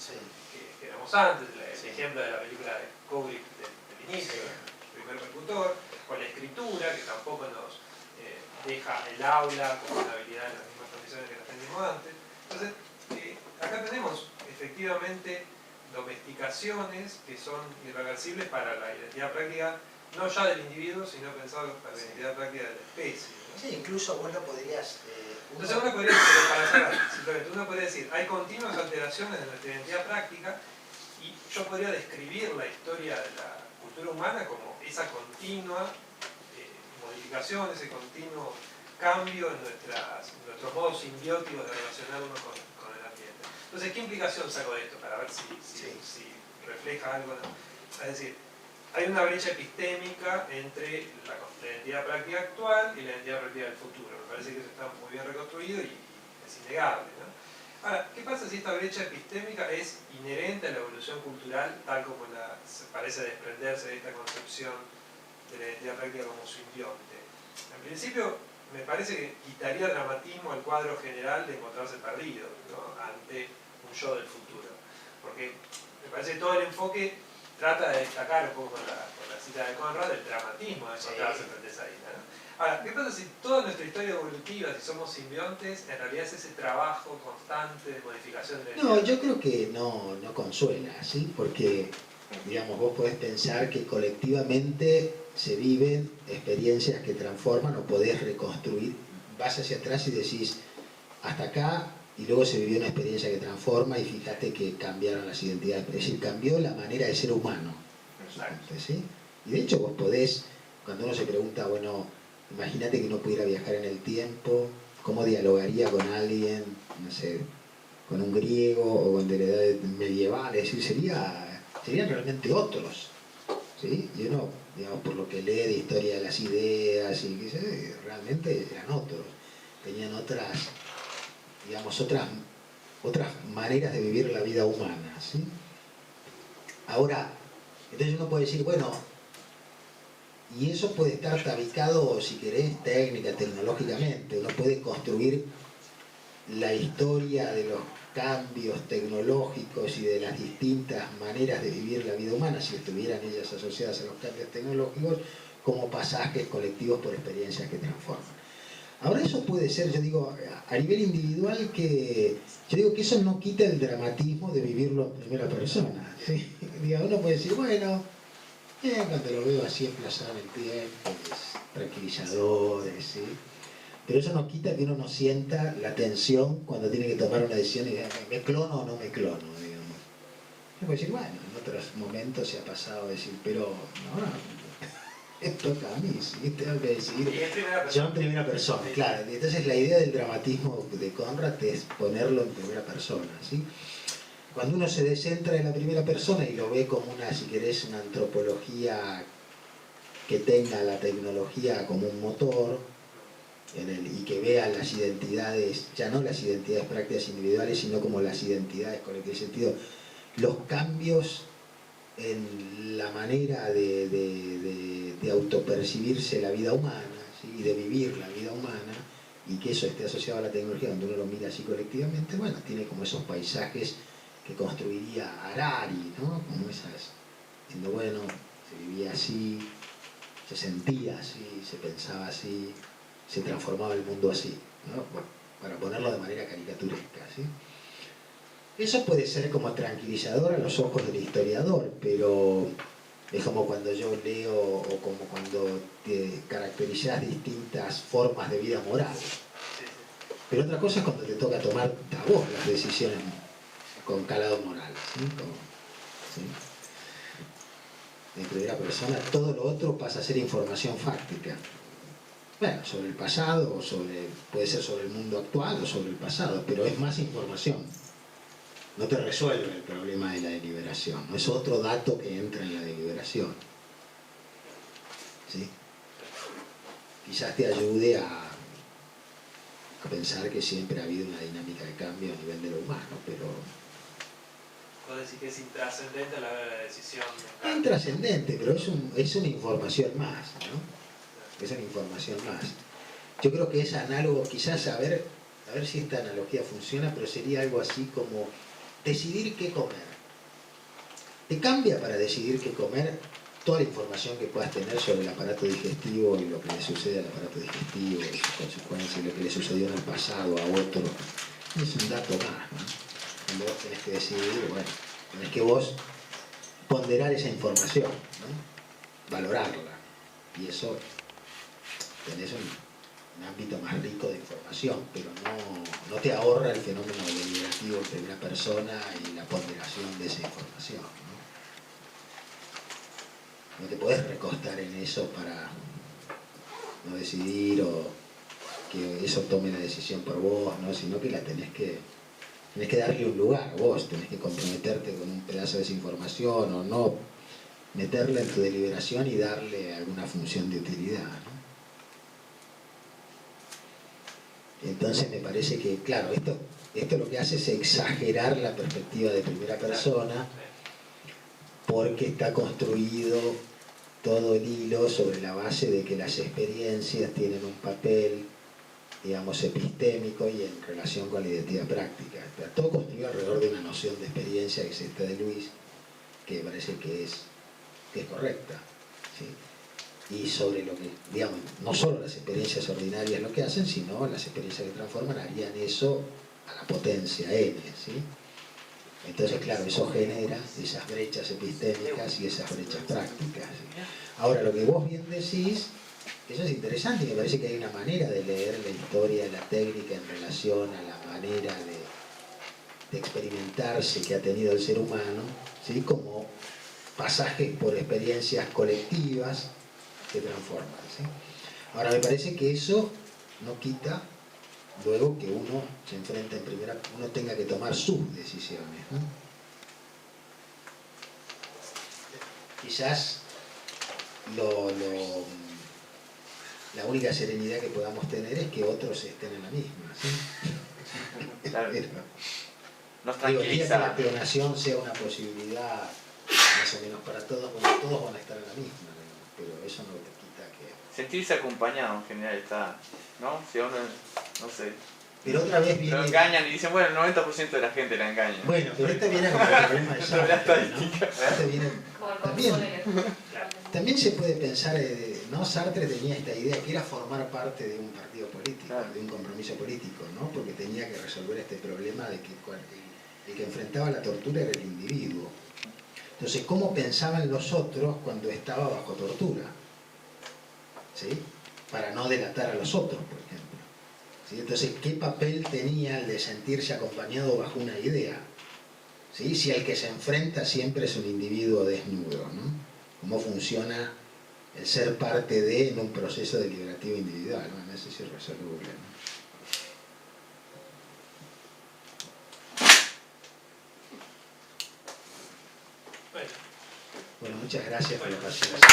que éramos antes, el ejemplo de la película de Kubrick del inicio, el primer percutor, o la escritura, que tampoco nos deja el aula con una habilidad en las mismas condiciones que las teníamos antes. Entonces, acá tenemos efectivamente domesticaciones que son irreversibles para la identidad práctica, no ya del individuo, sino pensado para la identidad práctica de la especie, ¿no? Sí, incluso vos lo podrías... Entonces uno podría decir, para cerrar, simplemente uno podría decir, hay continuas alteraciones de nuestra identidad práctica y yo podría describir la historia de la cultura humana como esa continua modificación, ese continuo cambio en nuestros modos simbióticos de relacionarnos con el ambiente. Entonces, ¿qué implicación saco de esto? Para ver si refleja algo, ¿no? Es decir, hay una brecha epistémica entre la identidad práctica actual y la identidad práctica del futuro. Me parece que eso está muy bien reconstruido y es innegable, ¿no? Ahora, ¿qué pasa si esta brecha epistémica es inherente a la evolución cultural, tal como parece desprenderse de esta concepción de la identidad práctica como simbionte? En principio, me parece que quitaría dramatismo al cuadro general de encontrarse perdido, ¿no? Ante un yo del futuro. Porque me parece que todo el enfoque trata de destacar un poco con la cita de Conrad el dramatismo de encontrarse frente a esa isla, ¿no? Ahora, ¿qué pasa si toda nuestra historia evolutiva, si somos simbiontes, en realidad es ese trabajo constante de modificación de la No, yo creo que no consuela, ¿sí? Porque, digamos, vos podés pensar que colectivamente se viven experiencias que transforman o podés reconstruir, vas hacia atrás y decís, hasta acá, y luego se vivió una experiencia que transforma y fíjate que cambiaron las identidades, es decir, cambió la manera de ser humano. ¿Sí? Y de hecho vos podés, cuando uno se pregunta, bueno, imagínate que uno pudiera viajar en el tiempo, ¿cómo dialogaría con alguien, no sé, con un griego o con de la edad medieval? Es decir, serían realmente otros, ¿sí? Y uno, digamos, por lo que lee de historia de las ideas, y qué sé, realmente eran otros, tenían otras, digamos, otras maneras de vivir la vida humana, ¿sí? Ahora, entonces uno puede decir, bueno, y eso puede estar tabicado, si querés, tecnológicamente. Uno puede construir la historia de los cambios tecnológicos y de las distintas maneras de vivir la vida humana, si estuvieran ellas asociadas a los cambios tecnológicos, como pasajes colectivos por experiencias que transforman. Ahora eso puede ser, yo digo, a nivel individual, que yo digo que eso no quita el dramatismo de vivirlo en primera persona, ¿sí? Digo, uno puede decir, bueno, cuando lo veo así emplazado en el tiempo, es tranquilizador, ¿sí? Pero eso no quita que uno no sienta la tensión cuando tiene que tomar una decisión y diga, ¿me clono o no me clono? Digamos. Yo puedo decir, bueno, en otros momentos se ha pasado a decir, pero no, esto toca a mí, ¿sí? Tengo que decidir. Yo en primera persona, claro. Entonces la idea del dramatismo de Conrad es ponerlo en primera persona, ¿sí? Cuando uno se descentra en la primera persona y lo ve como una, si querés, una antropología que tenga la tecnología como un motor, y que vea las identidades, ya no las identidades prácticas individuales, sino como las identidades colectivas, en sentido, los cambios en la manera de autopercibirse la vida humana, ¿sí? Y de vivir la vida humana, y que eso esté asociado a la tecnología, donde uno lo mira así colectivamente, bueno, tiene como esos paisajes que construiría Harari, ¿no? Como esas, diciendo, bueno, se vivía así, se sentía así, se pensaba así, se transformaba el mundo así, ¿no? Bueno, para ponerlo de manera caricaturesca, ¿sí? Eso puede ser como tranquilizador a los ojos del historiador, pero es como cuando yo leo o como cuando te caracterizas distintas formas de vida moral. Pero otra cosa es cuando te toca tomar a vos las decisiones con calado moral, ¿sí? ¿Sí? En primera persona, todo lo otro pasa a ser información fáctica. Bueno, sobre el pasado, o puede ser sobre el mundo actual o sobre el pasado, pero es más información. No te resuelve el problema de la deliberación, no es otro dato que entra en la deliberación. ¿Sí? Quizás te ayude a pensar que siempre ha habido una dinámica de cambio a nivel de lo humano, pero... Puedo decir que es intrascendente a la hora de la decisión. Es intrascendente, pero es una información más, ¿no? Es una información más. Yo creo que es análogo, quizás a ver si esta analogía funciona, pero sería algo así como decidir qué comer. Te cambia para decidir qué comer toda la información que puedas tener sobre el aparato digestivo y lo que le sucede al aparato digestivo y sus consecuencias, lo que le sucedió en el pasado a otro. Es un dato más, ¿no? Cuando vos tenés que decidir, bueno, tenés que vos ponderar esa información, ¿no? Valorarla. Y eso tenés un ámbito más rico de información, pero no te ahorra el fenómeno deliberativo en primera persona y la ponderación de esa información, ¿no? No te podés recostar en eso para no decidir o que eso tome la decisión por vos, ¿no? Sino que la tenés que darle un lugar, vos tenés que comprometerte con un pedazo de esa información o no meterla en tu deliberación y darle alguna función de utilidad, ¿no? Entonces me parece que, claro, esto lo que hace es exagerar la perspectiva de primera persona, porque está construido todo el hilo sobre la base de que las experiencias tienen un papel, digamos, epistémico y en relación con la identidad práctica. Está todo construido alrededor de una noción de experiencia que es esta de Luis, que me parece que es correcta, ¿sí? Y sobre lo que, digamos, no solo las experiencias ordinarias lo que hacen, sino las experiencias que transforman harían eso a la potencia n, ¿sí? Entonces, claro, eso genera esas brechas epistémicas y esas brechas prácticas. Ahora, lo que vos bien decís, eso es interesante, y me parece que hay una manera de leer la historia de la técnica en relación a la manera de experimentarse que ha tenido el ser humano, ¿sí? Como pasajes por experiencias colectivas que transforman, ¿sí? Ahora, me parece que eso no quita luego que uno se enfrenta uno tenga que tomar sus decisiones, ¿no? Quizás la única serenidad que podamos tener es que otros estén en la misma, ¿sí? Claro. Pero, Nos digo, el día que la tranquiliza. clonación sea una posibilidad más o menos para todos, bueno, todos van a estar en la misma, ¿no? Pero eso no te quita que... Sentirse acompañado en general está, ¿no? Si a uno, no sé, Pero otra vez viene... Lo engañan y dicen, bueno, el 90% de la gente la engaña. Bueno, pero esta viene con el problema de Sobre la Sartre, ¿no? estadística. Esta viene... Como el También. consumo de... También se puede pensar, ¿no? Sartre tenía esta idea que era formar parte de un partido político, Claro. de un compromiso político, ¿no? Porque tenía que resolver este problema de que el que enfrentaba la tortura era el individuo. Entonces, ¿cómo pensaban los otros cuando estaba bajo tortura? ¿Sí? Para no delatar a los otros, por ejemplo. ¿Sí? Entonces, ¿qué papel tenía el de sentirse acompañado bajo una idea? ¿Sí? Si el que se enfrenta siempre es un individuo desnudo, ¿no? ¿Cómo funciona el ser parte de en un proceso deliberativo individual? Bueno, eso es irresoluble, ¿no? Bueno. Bueno, muchas gracias por la paciencia.